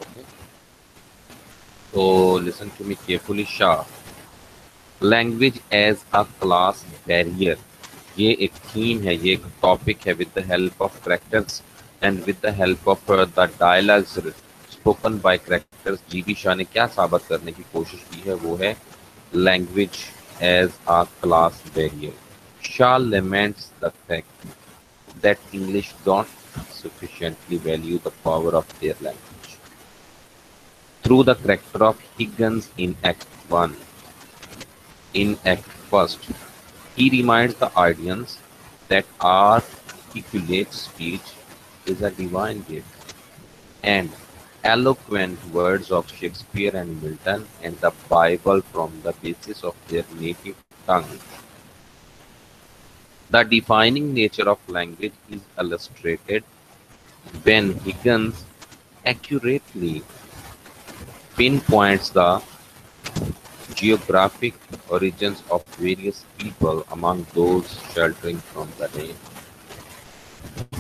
S1: ओके, तो listen to me carefully. Shaw, language as a class barrier, ये एक थीम है, ये एक टॉपिक है with the help of characters and with the help of the dialogues spoken by characters, GB Shah ने क्या साबित करने की कोशिश की है वो है language as a class barrier. Shah laments the fact that English don't sufficiently value the power of their language. Through the character of Higgins in Act 1, in Act 1st, he reminds the audience that articulate speech is a divine gift, and eloquent words of Shakespeare and Milton and the Bible form the basis of their native tongue. The defining nature of language is illustrated when Higgins accurately pinpoints the geographic origins of various people among those sheltering from the rain.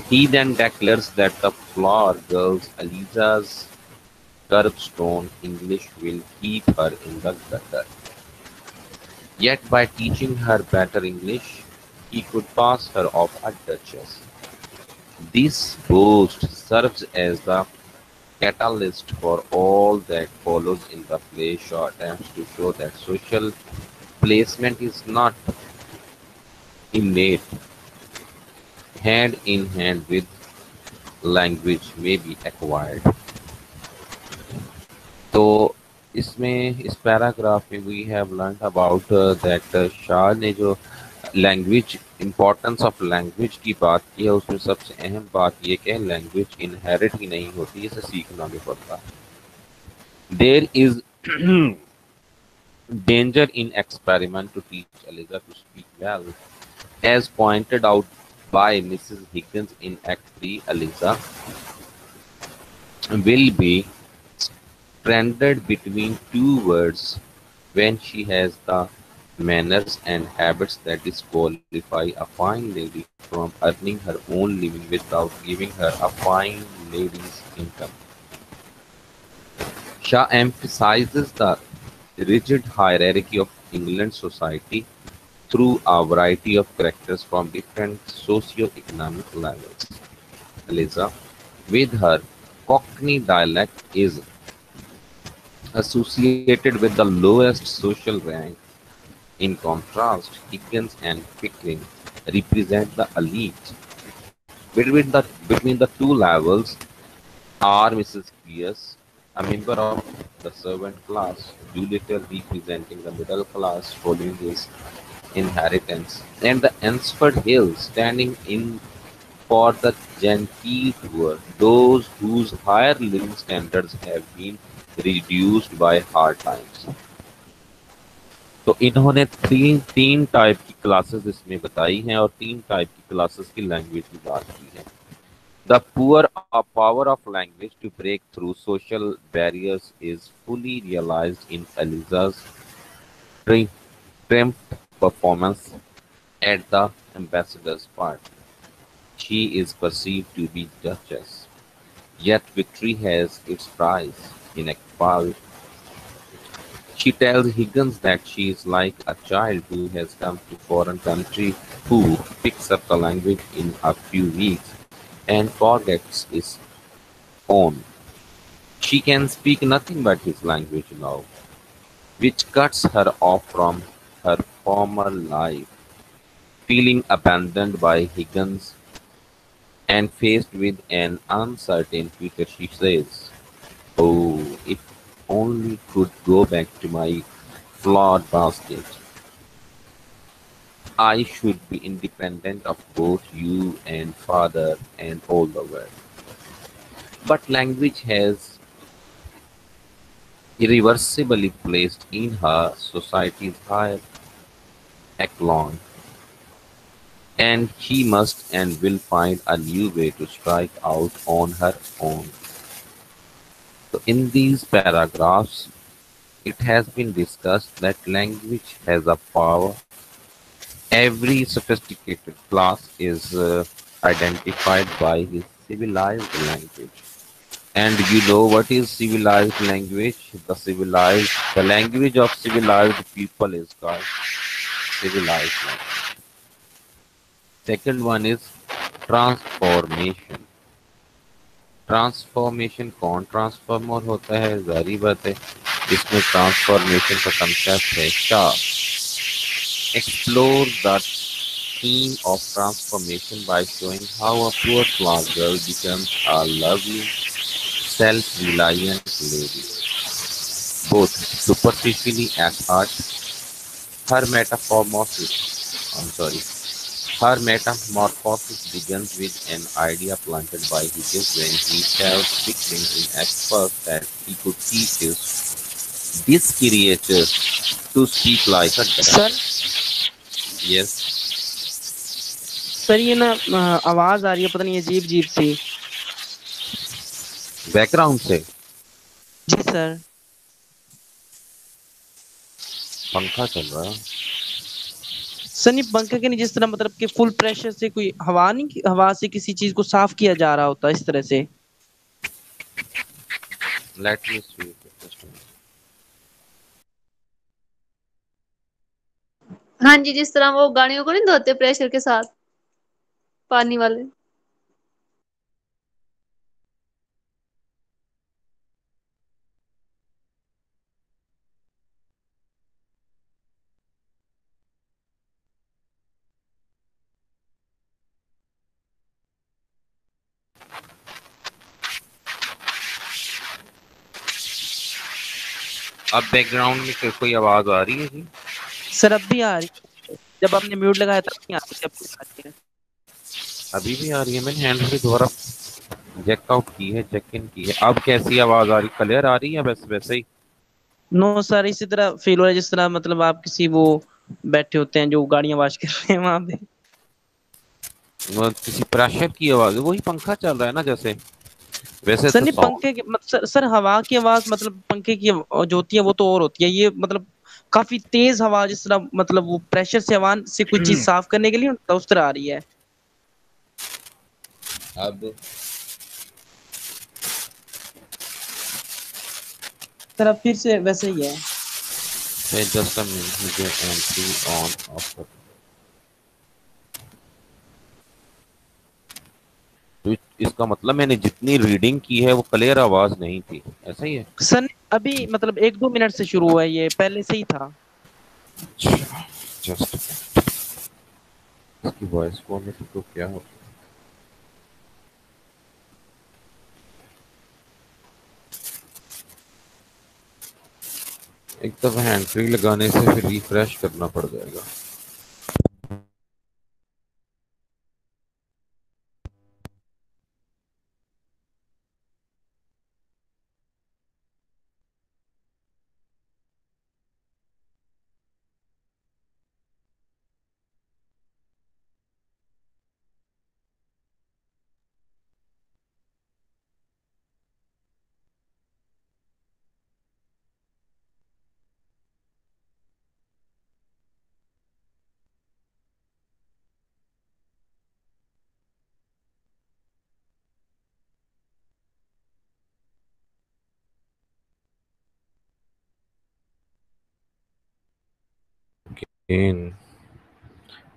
S1: He then declares that the flower girl's Eliza's curbstone English will keep her in the gutter. Yet by teaching her better English, he could pass her off a duchess. This boast serves as the catalyst for all that follows in the play. Shaw attempts to show that social placement is not innate, hand in hand with language may be acquired. तो इसमें इस paragraph में we have learn about that Shaw ने जो language importance of language की बात की है उसमें सबसे अहम बात ये कि लैंग्वेज इनहेरिट ही नहीं होती, इसे सीखना भी पड़ता है. There is danger in experiment to teach Eliza to speak well. As pointed out by Mrs. Higgins in Act 3, Eliza will be stranded between two words when she has the manners and habits that disqualify a fine lady from earning her own living without giving her a fine lady's income. Shah emphasizes the rigid hierarchy of England's society through a variety of characters from different socio-economic levels. Eliza, with her Cockney dialect, is associated with the lowest social rank. In contrast, Higgins and Pickering represent the elite. Between the two levels are Mrs. Pierce, a member of the servant class, Doolittle representing the middle class following his inheritance, and the Ansford Hill standing in for the genteel poor, those whose higher living standards have been reduced by hard times. तो इन्होंने तीन type की classes इसमें बताई हैं और तीन type की क्लासेस की लैंग्वेज की बात की है. The power of language to break through social barriers is fully realized in Eliza's triumph performance at the ambassador's party. She is perceived to be duchess, yet victory has its price. In Act 5, she tells Higgins that she is like a child who has come to foreign country who picks up the language in a few weeks and forgets his own. She can speak nothing but his language now, which cuts her off from her former life. Feeling abandoned by Higgins and faced with an uncertain future, she says, "Oh, if only could go back to my flawed basket. I should be independent of both you and father and all the world." But language has irreversibly placed in her society's higher echelon, and she must and will find a new way to strike out on her own. So in these paragraphs, it has been discussed that language has a power. Every sophisticated class is identified by his civilized language. And you know what is civilized language? The language of civilized people is called civilized language. Second one is transformation. Transformation कौन transformer होता है? जाहिर बात है इसमें transformation का concept है क्या? Explore the theme of transformation by showing how a poor flawed girl becomes a lovely, self-reliant lady, both superficially at heart. Her metamorphosis, I'm sorry, her metamorphosis begins with an idea planted by Higgins when he tells Pickering in Act First that he could teach this creature to speak like a duck.
S5: Sir
S1: Yes.
S5: Sir ये ना आवाज आ रही है, पता नहीं अजीब अजीब सी
S1: background से।
S5: जी सर।
S1: पंखा चल रहा है
S5: सर नहीं, पंखा के नहीं, जिस तरह मतलब कि फुल प्रेशर से कोई हवा नहीं, हवा से किसी चीज को साफ किया जा रहा होता है इस तरह से।
S1: लेट मी सी।
S7: हाँ जी, जिस तरह वो गाड़ियों को नहीं धोते प्रेशर के साथ, पानी वाले।
S1: अब बैकग्राउंड में कोई आवाज आ रही है जी?
S5: सर अब भी आ रही है, जब आपने म्यूट लगाया तब नहीं आ रही, जब भी आ रही है।
S1: अभी भी आ रही है, मैंने हैंड फ्री दोबारा चेक आउट की है, चेक इन की है। अब कैसी आवाज आ रही? क्लियर आ रही है बस वैसे ही?
S5: नो सर, इसी तरह फील हो रहा है जिस तरह मतलब आप किसी वो बैठे होते हैं जो गाड़ियां वॉश कर रहे हैं वहां पे।
S1: वो किसी प्रेशर की आवाज है, वही पंखा चल रहा है ना जैसे वैसे।
S5: सर
S1: तो
S5: नहीं, पंखे की सर हवा की आवाज मतलब पंखे की जो होती है वो तो और होती है, ये मतलब काफी तेज हवा, जिस तरह मतलब वो प्रेशर से हवा से कोई चीज साफ करने के लिए तो उस तरह आ रही है।
S1: अब
S5: सर अब फिर से वैसे ही है।
S1: जस्ट अ मिनट, मुझे एंट्री ऑन ऑफ कर। तो इसका मतलब मैंने जितनी रीडिंग की है वो क्लियर आवाज नहीं थी, ऐसा ही है?
S5: सर अभी मतलब 1-2 मिनट से शुरू हुआ है, ये पहले से ही था।
S1: जस्ट इसकी वॉइस क्वालिटी तो क्या हो? एक दफा हैंड फ्री लगाने से फिर रिफ्रेश करना पड़ जाएगा।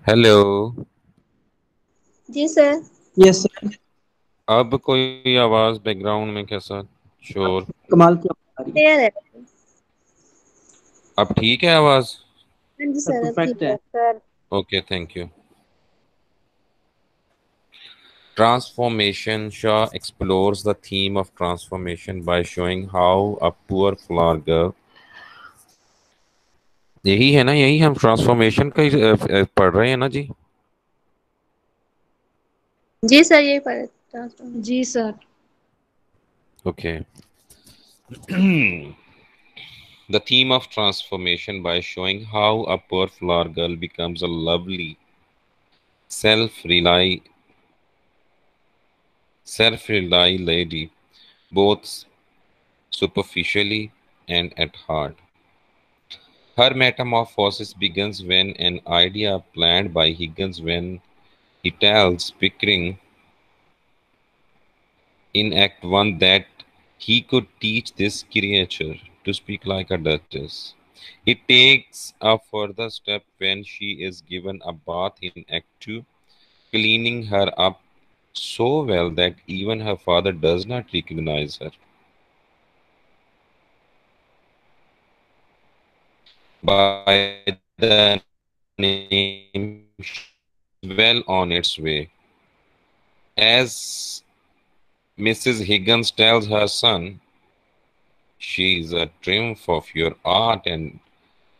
S1: हेलो
S7: जी सर।
S5: Yes sir.
S1: अब कोई आवाज बैकग्राउंड में कैसा शोर?
S5: कमाल की आवाज आ रही है।
S7: क्लियर है।
S1: अब ठीक है आवाज?
S7: हाँ जी
S5: सब
S7: सर, अब
S5: परफेक्ट
S7: ठीक है
S5: है।
S7: Sir.
S1: Okay, thank you. Transformation Shaw explores the theme of transformation by showing how a poor flower girl, यही है ना, यही हम ट्रांसफॉर्मेशन का ही पढ़ रहे हैं ना जी?
S7: जी सर, यही पढ़े।
S8: जी sir.
S1: Okay. The theme of transformation by showing how a poor flower girl becomes a lovely, self-reliant lady, both superficially and at heart. Her metamorphosis begins when an idea planned by Higgins when he tells Pickering in Act 1 that he could teach this creature to speak like a duchess. It takes a further step when she is given a bath in Act 2, cleaning her up so well that even her father does not recognize her. By the name, she is well on its way. As Mrs. Higgins tells her son, she is a triumph of your art and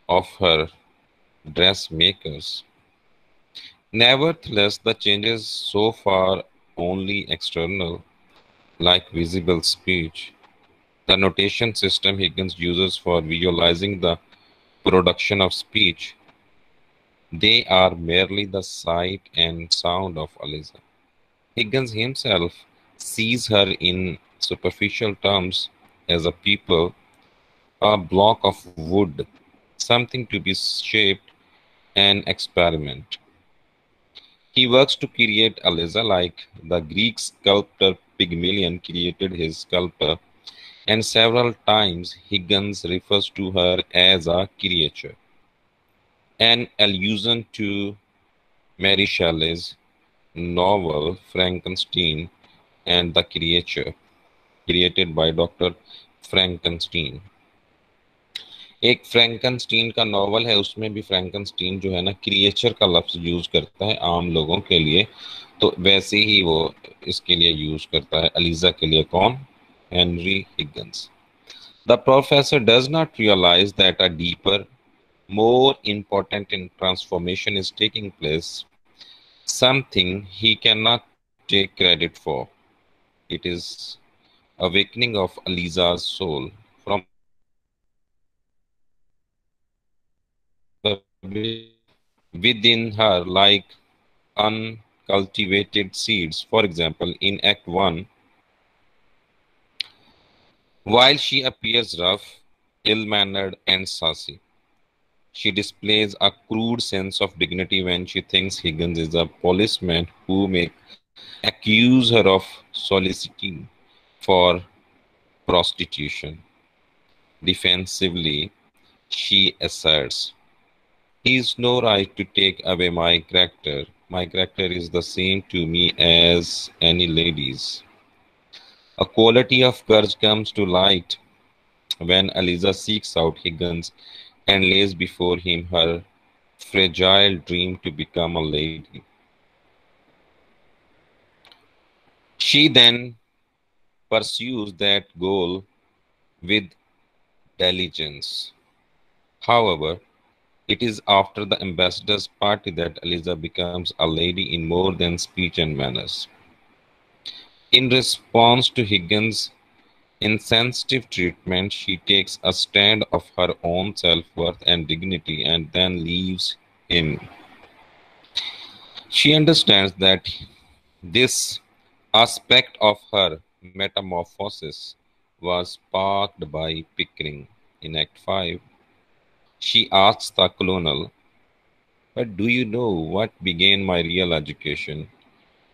S1: of her dressmakers. Nevertheless, the changes so far only external, like visible speech. The notation system Higgins uses for visualizing the production of speech, they are merely the sight and sound of Eliza. Higgins himself sees her in superficial terms as a people, a block of wood, something to be shaped, an experiment. He works to create Eliza like the Greek sculptor Pygmalion created his sculptor, and several times Higgins refers to her as a creature, an allusion to Mary Shelley's novel Frankenstein and the Creature, created by Dr. Frankenstein. एक फ्रैंकनस्टीन का novel है, उसमें भी फ्रैंकनस्टीन जो है ना creature का लफ्ज यूज करता है आम लोगों के लिए, तो वैसे ही वो इसके लिए यूज करता है एलिजा के लिए। कौन? Henry Higgins. The professor does not realize that a deeper, more important in transformation is taking place, something he cannot take credit for. It is awakening of Eliza's soul from the within her like uncultivated seeds. For example, in Act 1, while she appears rough, ill-mannered, and saucy, she displays a crude sense of dignity when she thinks Higgins is a policeman who may accuse her of soliciting for prostitution. Defensively, she asserts, "He has no right to take away my character. My character is the same to me as any lady's." A quality of courage comes to light when Eliza seeks out Higgins and lays before him her fragile dream to become a lady. She then pursues that goal with diligence. However, it is after the ambassador's party that Eliza becomes a lady in more than speech and manners. In response to Higgins' insensitive treatment, she takes a stand of her own self-worth and dignity and then leaves him. She understands that this aspect of her metamorphosis was sparked by Pickering. In Act 5, she asks the colonel, "But do you know what began my real education?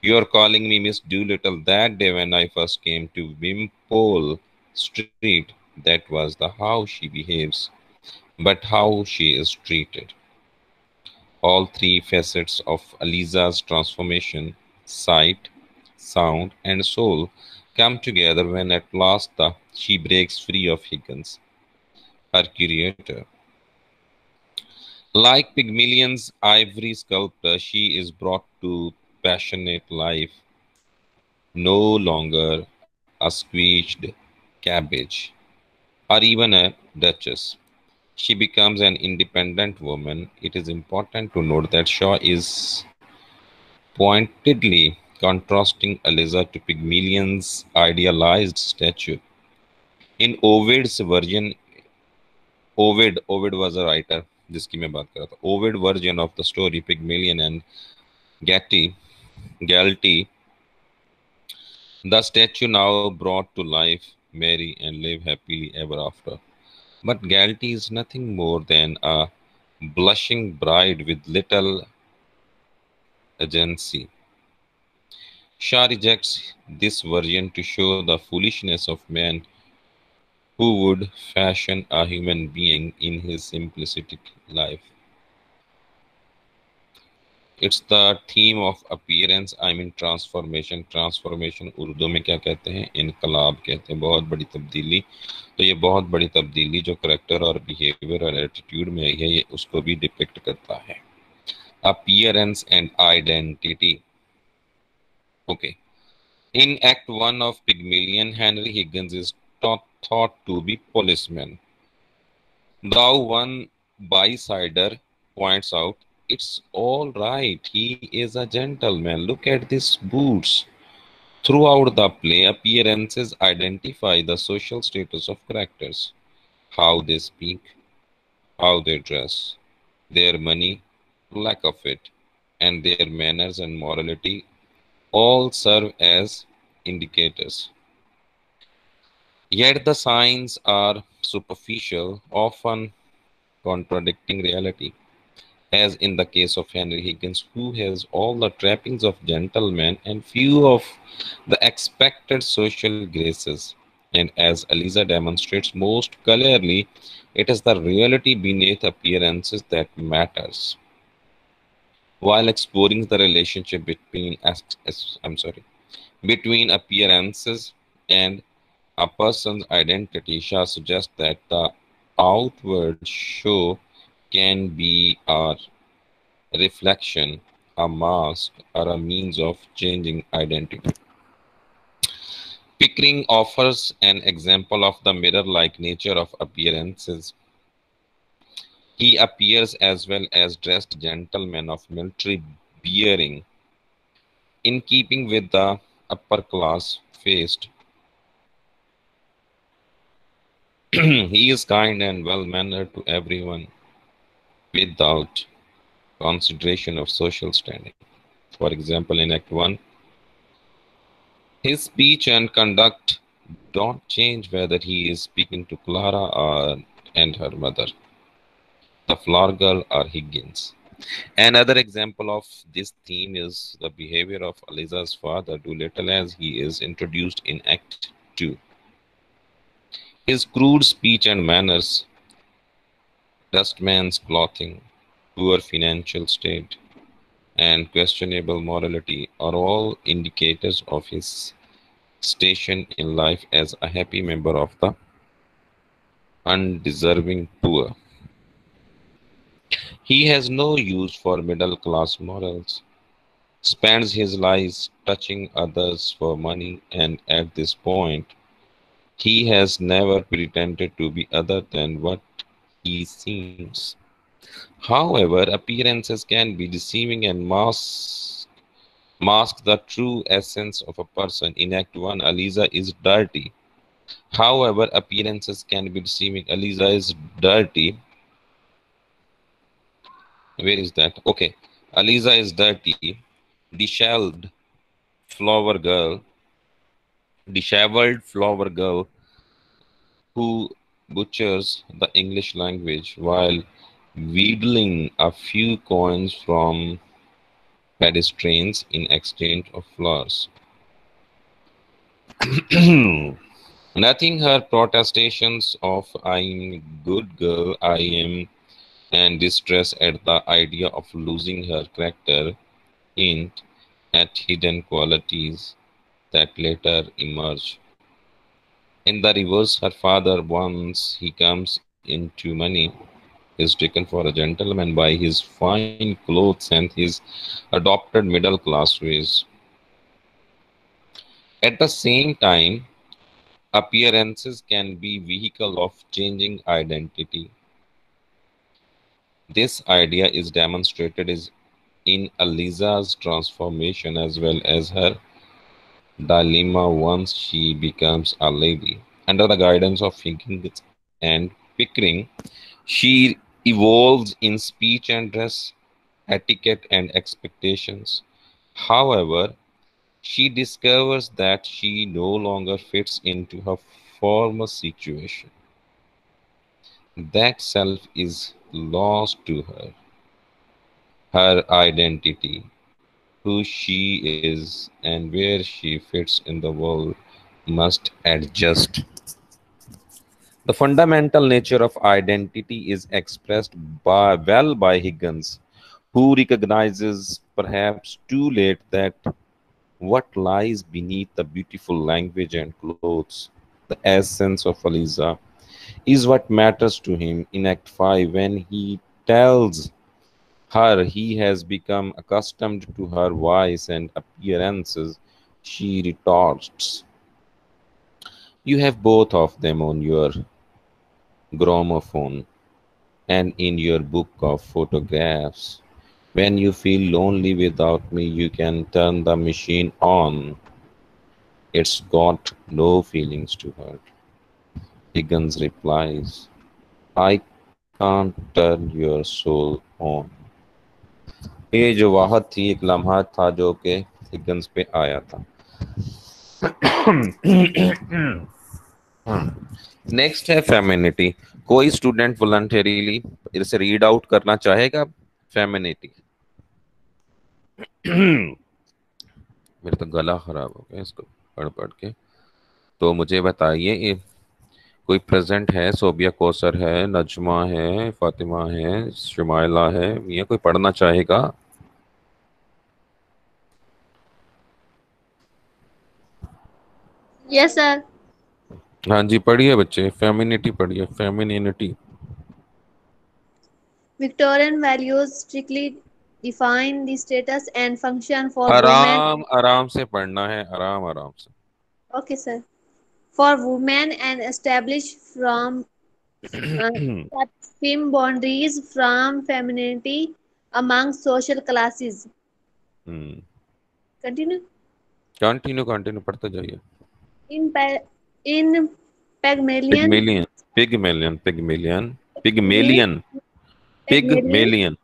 S1: You're calling me Miss Doolittle that day when I first came to Wimpole Street. That was the how she behaves, but how she is treated." All three facets of Eliza's transformation, sight, sound, and soul, come together when at last she breaks free of Higgins, her curator. Like Pygmalion's ivory sculptor, she is brought to passionate life, no longer a squished cabbage or even a duchess. She becomes an independent woman. It is important to note that Shaw is pointedly contrasting Eliza to Pygmalion's idealized statue. In Ovid's version, Ovid was a writer जिसकी मैं बात कर रहा था. Ovid version of the story, Pygmalion and Galty, the statue now brought to life, marry and live happily ever after. But Galty is nothing more than a blushing bride with little agency. Shaw rejects this version to show the foolishness of man who would fashion a human being in his simplistic life. It's the theme of appearance, I mean transformation. Transformation Urdu में क्या कहते हैं? इनकलाब कहते हैं, बहुत बड़ी तब्दीली। तो ये बहुत बड़ी तब्दीली जो करेक्टर और बिहेवियर और एटीट्यूड में आई है, ये उसको भी डिपिक्ट करता है। Appearance and identity. Okay. In Act 1 of Pygmalion, Henry Higgins is thought to be policeman. Though one bysider points out, it's all right, he is a gentleman. Look at these boots. Throughout the play, appearances identify the social status of characters, how they speak, how they dress, their money, lack of it, and their manners and morality all serve as indicators. Yet the signs are superficial, often contradicting reality, as in the case of Henry Higgins, who has all the trappings of gentleman and few of the expected social graces. And as Eliza demonstrates most clearly, it is the reality beneath appearances that matters. While exploring the relationship between appearances and a person's identity, Shah suggests that the outward show can be a reflection, a mask, or a means of changing identity. Pickering offers an example of the mirror-like nature of appearances. He appears as well as dressed gentleman of military bearing, in keeping with the upper class faced. He is kind and well-mannered to everyone without consideration of social standing. For example, in Act 1, his speech and conduct don't change whether he is speaking to Clara and her mother, the flower girl, or Higgins. Another example of this theme is the behavior of Eliza's father, Doolittle, as he is introduced in Act 2. His crude speech and manners, dustman's clothing, poor financial state, and questionable morality are all indicators of his station in life as a happy member of the undeserving poor. He has no use for middle-class morals, spends his lives touching others for money, and at this point, he has never pretended to be other than what he seems. However, appearances can be deceiving and mask the true essence of a person. In Act 1, Eliza is dirty. However, appearances can be deceiving. Eliza is dirty. Where is that? Okay. Eliza is dirty, disheveled flower girl who butchers the English language while wheedling a few coins from pedestrians in exchange of flowers. Nothing her protestations of "I'm good girl, I am," and distress at the idea of losing her character hint at hidden qualities that later emerge. In the reverse, her father, once he comes into money, is taken for a gentleman by his fine clothes and his adopted middle-class ways. At the same time, appearances can be vehicle of changing identity. This idea is demonstrated in Eliza's transformation as well as her dilemma once she becomes a lady. Under the guidance of Higgins and Pickering, she evolves in speech and dress, etiquette and expectations. However, she discovers that she no longer fits into her former situation. That self is lost to her. Her identity, who she is, and where she fits in the world must adjust. The fundamental nature of identity is expressed well by Higgins, who recognizes, perhaps too late, that what lies beneath the beautiful language and clothes, the essence of Aliza, is what matters to him in Act 5 when he tells her he has become accustomed to her voice and appearances. She retorts, "You have both of them on your gramophone and in your book of photographs. When you feel lonely without me, you can turn the machine on. It's got no feelings to hurt." Higgins replies, "I can't turn your soul on." ये जो वाहत थी, एक लम्हा था जो कि हिगन्स पे आया था। नेक्स्ट है फेमिनिटी। कोई स्टूडेंट वॉलंटरीली इसे रीड आउट करना चाहेगा? फेमिनिटी। मेरा तो गला खराब हो गया इसको पढ़ पढ़ के। तो मुझे बताइए, ये कोई प्रेजेंट है? सोबिया कौसर है, नजमा है, फातिमा है, शुमाइला है, ये कोई पढ़ना चाहेगा?
S7: Yes, sir.
S1: हाँ जी, पढ़िए बच्चे, फेमिनिटी पढ़िए, femininity.
S7: Victorian values strictly define the status and function for women.
S1: आराम आराम से पढ़ना है, आराम आराम से।
S7: Okay, sir. For women and establish from firm boundaries from femininity among social classes. Continue.
S1: Continue continue पढ़ते जाइए।
S7: In Pygmalion,
S1: Pygmalion Pygmalion Pygmalion Pygmalion Pygmalion.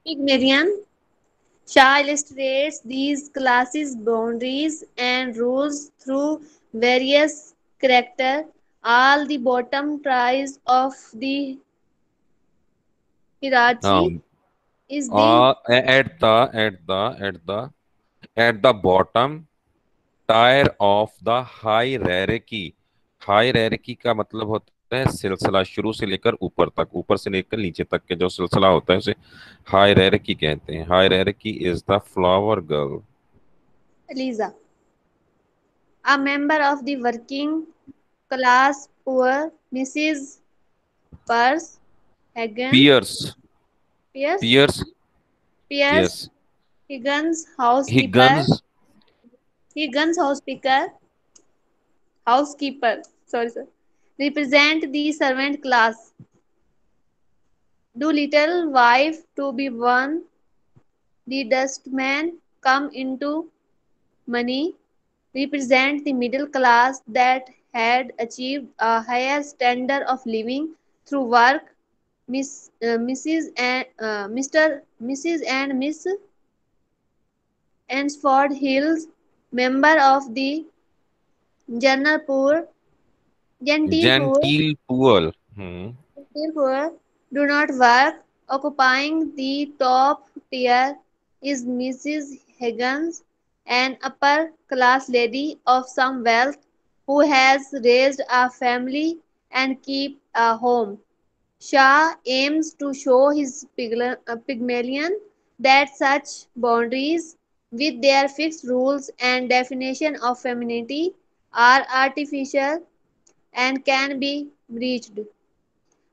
S7: Pygmalion, Shah illustrates these classes' boundaries and rules through various characters. All the bottom tries of the hierarchy is the
S1: at the bottom tier of the hierarchy। Hierarchy का मतलब होता है सिलसिला, शुरू से लेकर ऊपर तक, ऊपर से लेकर नीचे तक के जो सिलसिला होता है उसे हायरार्की कहते हैं। Hierarchy is the flower girl.
S7: Eliza, a member of the working class poor Mrs. Peirce Higgins,
S1: Pierce
S7: Pierce,
S1: Pierce
S7: Pierce
S1: yes
S7: Higgins, housekeeper,
S1: Higgins
S7: Higgins housekeeper, sorry, sir, represent the servant class. Doolittle wife to be won, the dustman come into money, represent the middle class that had achieved a higher standard of living through work. Mrs. and Mrs. and Miss Ansford Hills, member of the General Poor, Gentile Poor,
S1: genteel poor.
S7: Gentile Poor, do not work. Occupying the top tier is Mrs. Higgins, an upper class lady of some wealth who has raised a family and keep a home. Shah aims to show his Pygmalion that such boundaries, with their fixed rules and definition of femininity, are artificial and can be breached.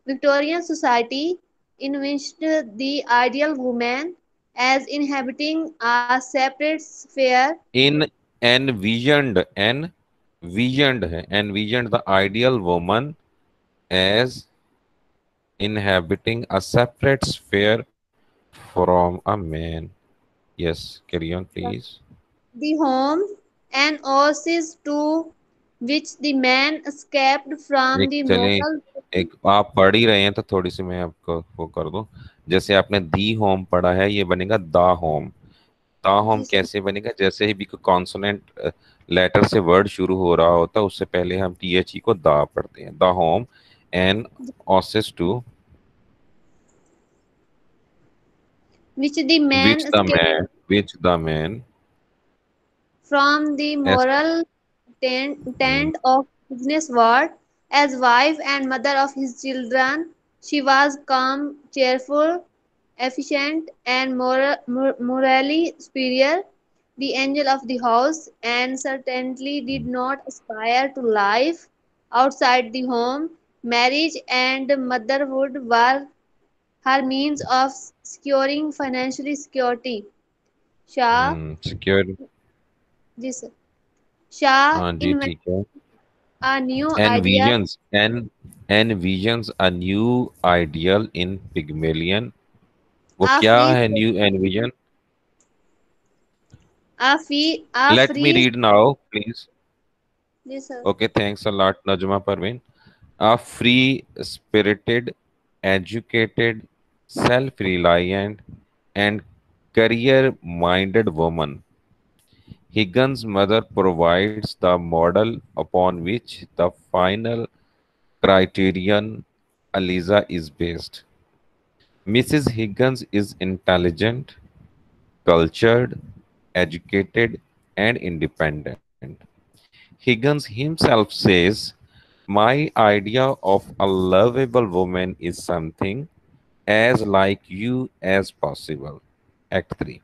S7: Victorian society envisioned the ideal woman as inhabiting a separate sphere.
S1: In envisioned है, envisioned the ideal woman as inhabiting a separate sphere from a man. Yes, carry on, please.
S7: The home, an oasis to which the man escaped from
S1: एक
S7: the
S1: चले,
S7: moral.
S1: एक आप पढ़ ही रहे हैं तो थोड़ी सी मैं आपको वो कर दूं। जैसे आपने दी होम पढ़ा है, ये बनेगा दा होम। दा होम कैसे बनेगा? जैसे ही भी कोई कॉन्सोनेंट लेटर से वर्ड शुरू हो रहा होता है, उससे पहले हम टी को दा पढ़ते हैं। The home an oasis to
S7: Which the man escaped
S1: which the man
S7: from the
S1: as
S7: moral tent of business world. As wife and mother of his children, she was calm, cheerful, efficient, and morally superior, the angel of the house, and certainly did not aspire to life outside the home. Marriage and motherhood were her means of securing financial security. Shah,
S1: secure.
S7: जी sir. Shah
S1: हाँ जी
S7: invented
S1: ठीक है।
S7: a new idea,
S1: Envisions and envisions a new ideal in Pygmalion। वो
S7: a
S1: क्या
S7: free,
S1: है new envision?
S7: a
S1: Let me
S7: free,
S1: read now, please.
S7: जी sir.
S1: Okay, thanks a lot, Najma Parveen. A free spirited, educated, self reliant, and career minded woman. Higgins' mother provides the model upon which the final criterion Eliza is based. Mrs. Higgins is intelligent, cultured, educated, and independent. Higgins himself says, my idea of a lovable woman is something as like you as possible. Act 3.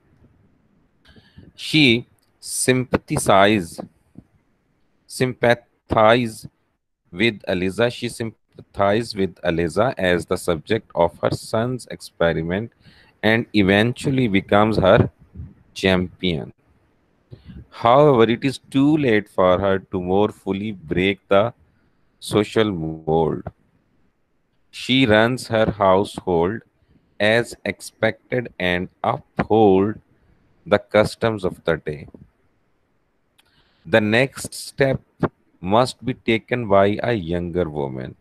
S1: She sympathizes sympathize with Eliza. She sympathized with Eliza as the subject of her son's experiment and eventually becomes her champion. However, it is too late for her to more fully break the social mold. She runs her household as expected and uphold the customs of the day. The next step must be taken by a younger woman.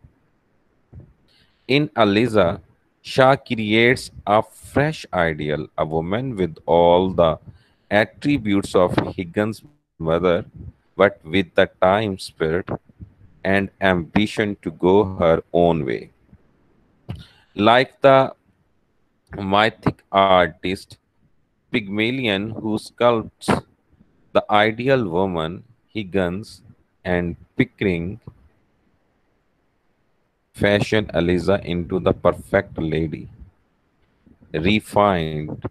S1: In Eliza, Shah creates a fresh ideal, a woman with all the attributes of Higgins' mother, but with the time spirit and ambition to go her own way. Like the mythic artist Pygmalion who sculpts the ideal woman, Higgins and Pickering fashion Eliza into the perfect lady, refined,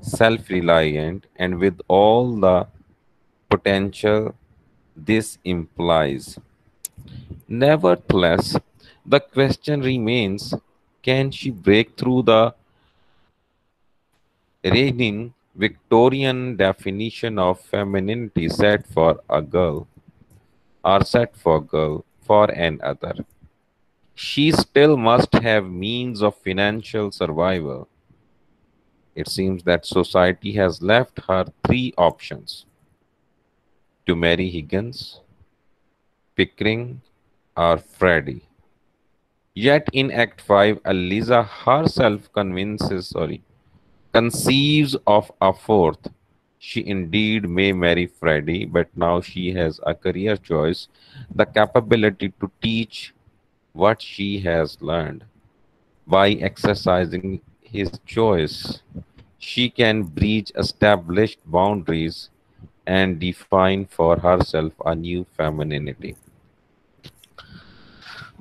S1: self reliant, and with all the potential this implies. Nevertheless, the question remains, can she break through the reigning Victorian definition of femininity set for girl for an other? She still must have means of financial survival. It seems that society has left her three options: to marry Higgins, Pickering, or Freddy. Yet in Act 5, Eliza herself conceives of a fourth. She indeed may marry Freddy, but now she has a career choice, the capability to teach what she has learned. By exercising his choice, she can breach established boundaries and define for herself a new femininity.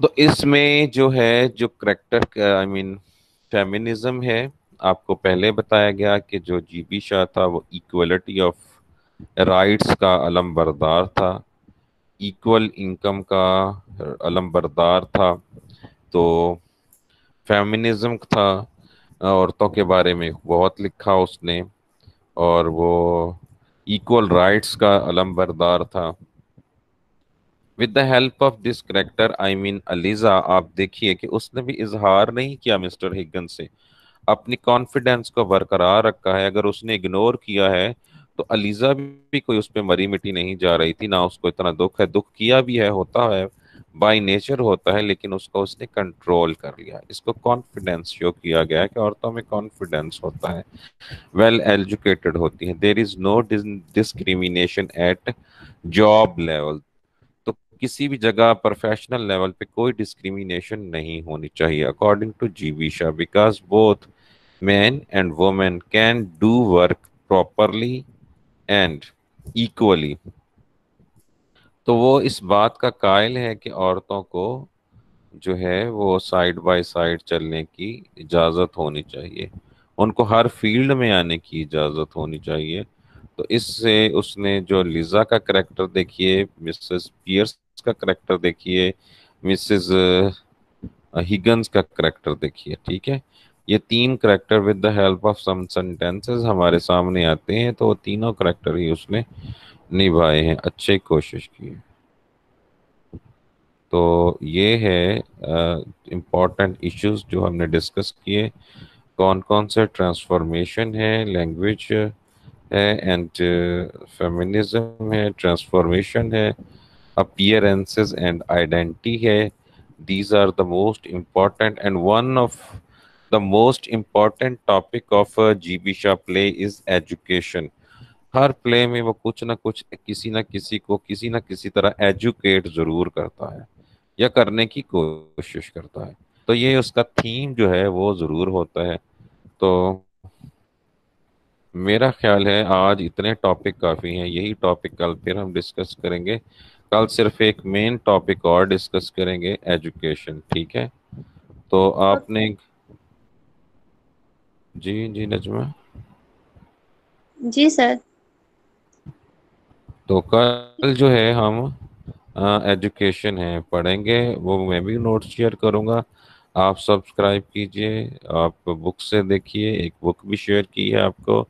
S1: तो इसमें जो है जो character I mean feminism है, आपको पहले बताया गया कि जो जीबी शाह था वो इक्वलिटी ऑफ राइट्स का अलमबरदार था, इक्वल इनकम का अलमबरदार था। तो फेमिनिज्म था, औरतों के बारे में बहुत लिखा उसने, और वो इक्वल राइट्स का अलमबरदार था। With the help of this character I mean ELISA, आप देखिए कि उसने भी इजहार नहीं किया मिस्टर हिगन से, अपनी कॉन्फिडेंस को बरकरार रखा है। अगर उसने इग्नोर किया है तो अलीजा भी कोई उस पर मरी मिटी नहीं जा रही थी, ना उसको इतना दुख है, दुख किया भी है, होता है, बाय नेचर होता है, लेकिन उसको उसने कंट्रोल कर लिया। इसको कॉन्फिडेंस शो किया गया है कि औरतों में कॉन्फिडेंस होता है, वेल एजुकेटेड होती है। There is no discrimination at job level. तो किसी भी जगह प्रोफेशनल लेवल पे कोई डिस्क्रिमिनेशन नहीं होनी चाहिए अकॉर्डिंग टू जीवी Shah, because both man and women can do work properly and equally. तो वो इस बात का कायल है कि औरतों को जो है वो साइड बाय साइड चलने की इजाज़त होनी चाहिए। उनको हर फील्ड में आने की इजाज़त होनी चाहिए। तो इससे उसने जो लिजा का करेक्टर देखिए, मिसेस पियर्स का करेक्टर देखिए, मिसेस हिगन्स का करेक्टर देखिए, ठीक है। ये तीन character with the help of some sentences हमारे सामने आते हैं, तो वो तीनों करेक्टर ही उसने निभाए हैं, अच्छे कोशिश की है। तो ये है इम्पोर्टेंट इश्यूज जो हमने डिस्कस किए। कौन कौन से ट्रांसफॉर्मेशन है, लैंग्वेज है, एंड फेमिनिज्म है, ट्रांसफॉर्मेशन है, appearances and identity है। These are the most important and one of the most important topic of a GB Shah play is education। Her play में वो कुछ ना कुछ किसी ना किसी को किसी ना किसी तरह एजुकेट जरूर करता है या करने की कोशिश करता है। तो ये उसका थीम जो है वो जरूर होता है। तो मेरा ख्याल है आज इतने टॉपिक काफ़ी हैं, यही टॉपिक कल फिर हम डिस्कस करेंगे। कल सिर्फ एक मेन टॉपिक और डिस्कस करेंगे, एजुकेशन, ठीक है। तो आपने जी जी नजमा,
S7: जी सर।
S1: तो कल जो है हम एजुकेशन है पढ़ेंगे, वो मैं भी नोट्स शेयर करूँगा। आप सब्सक्राइब कीजिए, आप बुक से देखिए, एक बुक भी शेयर की है आपको,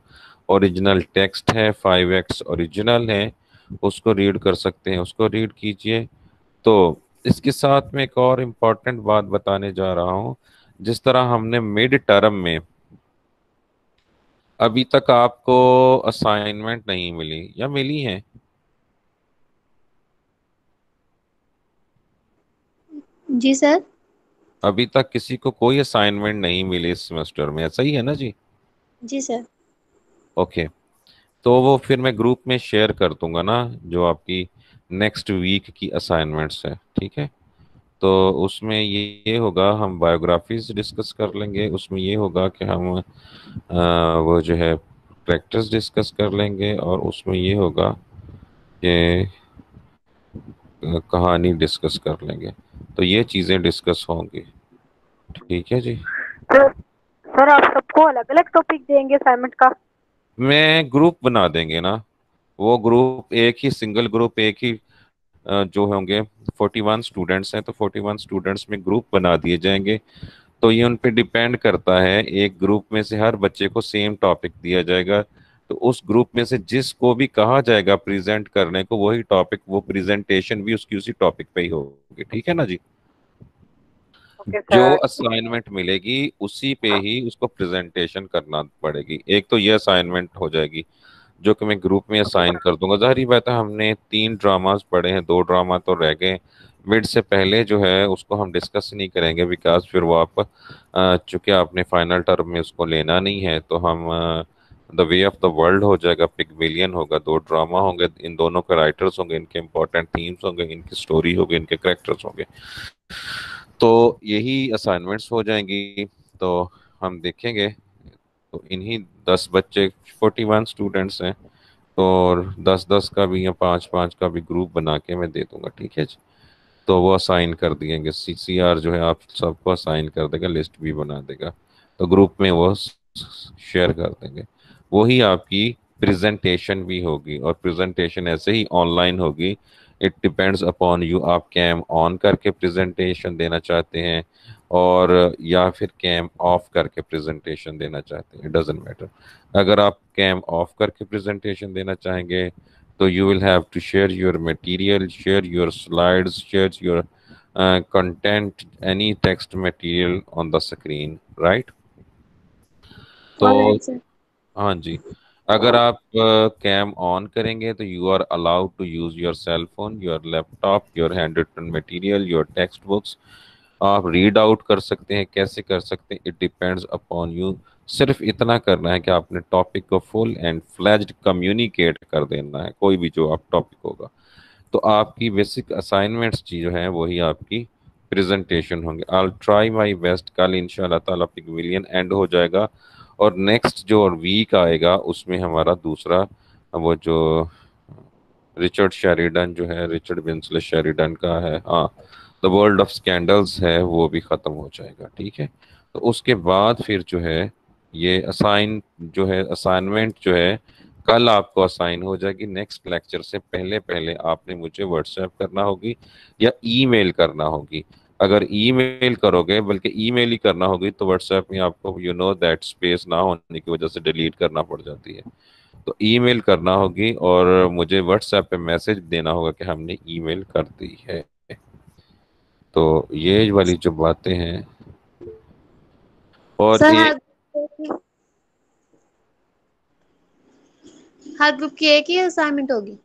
S1: ओरिजिनल टेक्स्ट है, 5x ओरिजिनल है, उसको रीड कर सकते हैं, उसको रीड कीजिए। तो इसके साथ में एक और इम्पोर्टेंट बात बताने जा रहा हूँ। जिस तरह हमने मिड टर्म में अभी तक आपको असाइनमेंट नहीं मिली या मिली है,
S7: जी सर।
S1: अभी तक किसी को कोई असाइनमेंट नहीं मिली इस सेमेस्टर में, ऐसा ही है ना जी?
S7: जी सर।
S1: ओके, तो वो फिर मैं ग्रुप में शेयर कर दूंगा ना, जो आपकी नेक्स्ट वीक की असाइनमेंट्स है, ठीक है। तो उसमें ये होगा, हम बायोग्राफीज डिस्कस कर लेंगे, उसमें ये होगा कि हम वो जो है प्रैक्टिस डिस्कस कर लेंगे, और उसमें ये होगा कि कहानी डिस्कस कर लेंगे। तो ये चीज़ें डिस्कस होंगी, ठीक है जी।
S4: सर सर आप सबको अलग अलग टॉपिक देंगे असाइनमेंट का?
S1: मैं ग्रुप बना देंगे ना, वो ग्रुप एक ही सिंगल ग्रुप, एक ही जो होंगे 41 स्टूडेंट्स हैं, तो 41 स्टूडेंट्स में ग्रुप बना दिए जाएंगे। तो ये उन पे डिपेंड करता है, एक ग्रुप में से हर बच्चे को सेम टॉपिक दिया जाएगा, तो उस ग्रुप में से जिसको भी कहा जाएगा प्रेजेंट करने को, वही टॉपिक, वो प्रेजेंटेशन भी उसकी उसी टॉपिक पे ही होगी, ठीक है ना जी।
S4: ओके
S1: जो
S4: सर।
S1: असाइनमेंट मिलेगी उसी पे ही उसको प्रेजेंटेशन करना पड़ेगी। एक तो ये असाइनमेंट हो जाएगी जो कि मैं ग्रुप में असाइन कर दूंगा। जाहिर बात है, हमने 3 ड्रामास पढ़े हैं, 2 ड्रामा तो रह गए। मिड से पहले जो है उसको हम डिस्कस नहीं करेंगे, बिकॉज फिर वो आप चूंकि आपने फाइनल टर्म में उसको लेना नहीं है, तो हम the way of the world हो जाएगा, पिगमिलियन होगा, 2 ड्रामा होंगे, इन दोनों के राइटर्स होंगे, इनके इंपॉर्टेंट थीम्स होंगे, इनकी स्टोरी होगी, इनके करेक्टर्स होंगे। तो यही असाइनमेंट्स हो जाएंगी। तो हम देखेंगे, तो इन्हीं 10 बच्चे, 41 स्टूडेंट्स हैं, तो और 10-10 का भी या 5-5 का भी ग्रुप बना के मैं दे दूंगा, ठीक है जी। तो वो असाइन कर दिएंगे, CCR जो है आप सबको असाइन कर देगा, लिस्ट भी बना देगा, तो ग्रुप में वो शेयर कर देंगे। वही आपकी प्रेजेंटेशन भी होगी, और प्रेजेंटेशन ऐसे ही ऑनलाइन होगी। इट डिपेंड्स अपॉन यू, आप कैम ऑन करके प्रेजेंटेशन देना चाहते हैं और या फिर कैम ऑफ करके प्रेजेंटेशन देना चाहते हैं, इट डजेंट मैटर। अगर आप कैम ऑफ करके प्रेजेंटेशन देना चाहेंगे, तो you will have to share your material, share your slides, share your content, any text material on the screen, right? तो
S7: ऑलराइट सर।
S1: हाँ जी, अगर आप कैम ऑन करेंगे तो you are allowed to use your cell phone, your laptop, your hand written material, your text books. आप read out कर सकते हैं, कैसे कर सकते हैं, इट डिपेंड्स अपॉन यू। सिर्फ इतना करना है कि आपने टॉपिक को फुल एंड फ्लेज्ड कम्युनिकेट कर देना है, कोई भी जो आप टॉपिक होगा। तो आपकी बेसिक असाइनमेंट्स जो हैं वही आपकी प्रेजेंटेशन होंगे। I try my best. कल इंशाल्लाह ताला पिगमिलियन एंड हो जाएगा, और नेक्स्ट जो वीक आएगा उसमें हमारा दूसरा, वो जो रिचर्ड शेरिडन जो है, रिचर्ड विंसले शेरिडन का है, हाँ, द वर्ल्ड ऑफ स्कैंडल्स है, वो भी ख़त्म हो जाएगा, ठीक है। तो उसके बाद फिर जो है ये असाइन जो है, असाइनमेंट जो है कल आपको असाइन हो जाएगी। नेक्स्ट लेक्चर से पहले पहले आपने मुझे व्हाट्सएप करना होगी या ईमेल करना होगी। अगर ईमेल करोगे, बल्कि ईमेल ही करना होगी, तो व्हाट्सएप में आपको यू नो दैट स्पेस ना होने की वजह से डिलीट करना पड़ जाती है। तो ईमेल करना होगी और मुझे व्हाट्सएप पे मैसेज देना होगा कि हमने ईमेल कर दी है। तो ये वाली जो बातें हैं। और
S7: सर
S1: एक
S7: हर ग्रुप की एक ही असाइनमेंट होगी?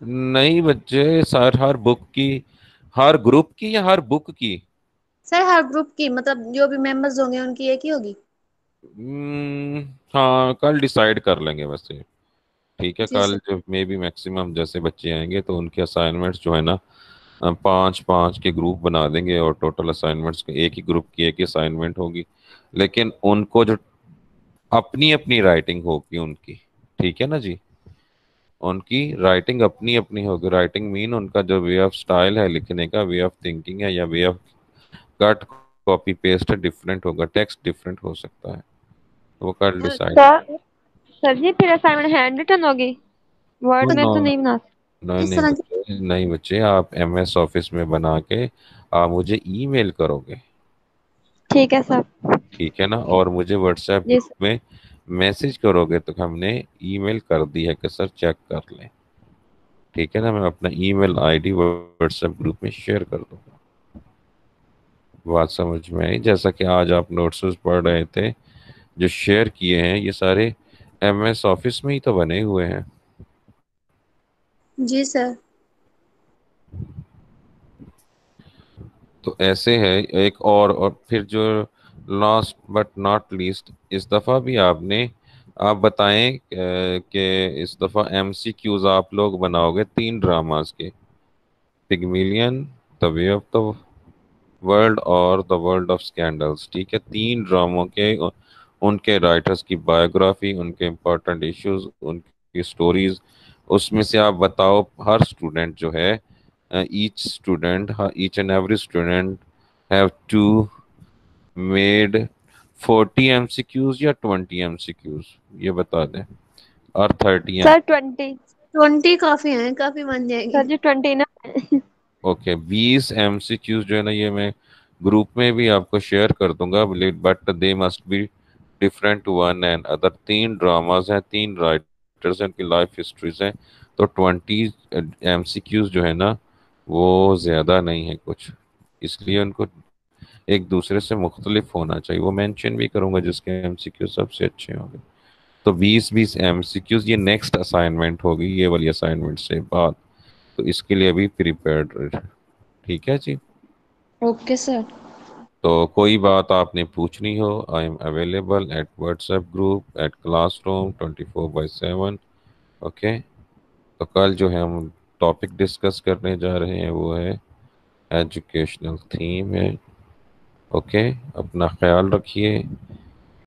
S1: नहीं बच्चे, सर हर बुक की, हर ग्रुप की या हर बुक की?
S7: सर हर ग्रुप की, मतलब जो भी मेंबर्स होंगे उनकी एक ही होगी?
S1: हाँ, कल डिसाइड कर लेंगे वैसे। ठीक है,
S7: जी
S1: कल
S7: सर।
S1: जो मे बी मैक्सिमम जैसे बच्चे आएंगे तो उनके असाइनमेंट्स जो है ना, पांच पांच के ग्रुप बना देंगे और टोटल असाइनमेंट्स एक ही ग्रुप की एक ही असाइनमेंट होगी। लेकिन उनको जो अपनी अपनी राइटिंग होगी उनकी, ठीक है ना जी, उनकी राइटिंग अपनी अपनी होगी। राइटिंग मीन उनका जो वे ऑफ स्टाइल है लिखने का, वे ऑफ थिंकिंग है, या way of cut copy paste different होगा, टेक्स्ट डिफरेंट हो सकता है। तो वो कल
S7: सर
S1: डिसाइड।
S4: सर सर जी फिर असाइनमेंट हैंड रिटन होगी, वर्ड में
S1: नो,
S4: तो नहीं बना?
S1: नहीं
S7: किस
S1: नहीं
S7: तरह की?
S1: बच्चे, नहीं बच्चे, आप एमएस ऑफिस में बना के आप मुझे ईमेल करोगे,
S4: ठीक है सर।
S1: ठीक है ना, और मुझे व्हाट्सएप
S4: जी
S1: ग्रुप
S4: सर।
S1: में मैसेज करोगे तो हमने ईमेल कर दी है कि सर चेक कर लें। ठीक है ना, मैं अपना ईमेल आईडी व्हाट्सएप ग्रुप में शेयर कर दूंगा। बात समझ में आई? जैसा कि आज आप नोट्स पढ़ रहे थे, जो शेयर किए हैं ये सारे एमएस ऑफिस में ही तो बने हुए हैं।
S7: जी सर।
S1: तो ऐसे है। एक और फिर जो लास्ट बट नॉट लीस्ट, इस दफ़ा भी आपने, आप बताएं कि इस दफ़ा एमसीक्यूज आप लोग बनाओगे 3 ड्रामास के, Pygmalion, the way of the world और द वर्ल्ड ऑफ स्कैंडल्स। ठीक है, 3 ड्रामों के उनके राइटर्स की बायोग्राफी, उनके इम्पोर्टेंट इश्यूज, उनकी स्टोरीज, उसमें से आप बताओ। हर स्टूडेंट जो है, each and every student have to made 40 MCQs या 20 MCQs, ये बता दें, और 30 एम।
S4: सर 20।
S7: 20 काफी हैं, काफी बन जाएंगे।
S4: सर जी 20 ना।
S1: ओके, 20 MCQs जो है ना, ये मैं ग्रुप में भी आपको शेयर कर दूंगा, but they must be different one and other. 3 dramas हैं, 3 राइटर्स हैं, उनकी लाइफ हिस्ट्रीज हैं। तो 20 MCQs जो है ना, वो ज़्यादा नहीं है कुछ, इसलिए उनको एक दूसरे से मुख्तलिफ होना चाहिए। वो मेंशन भी करूंगा जिसके एमसीक्यू सबसे अच्छे होंगे। तो 20-20 एमसीक्यूज, ये नेक्स्ट असाइनमेंट होगी, ये वाली असाइनमेंट से बाद। तो इसके लिए अभी प्रिपेयर्ड रहे। ठीक है जी।
S7: Okay sir.
S1: तो कोई बात आपने पूछनी हो, I am available at WhatsApp group at classroom 24/7। Okay. तो कल जो है हम टॉपिक डिस्कस करने जा रहे हैं वो है एजुकेशनल थीम है। ओके, अपना ख्याल रखिए।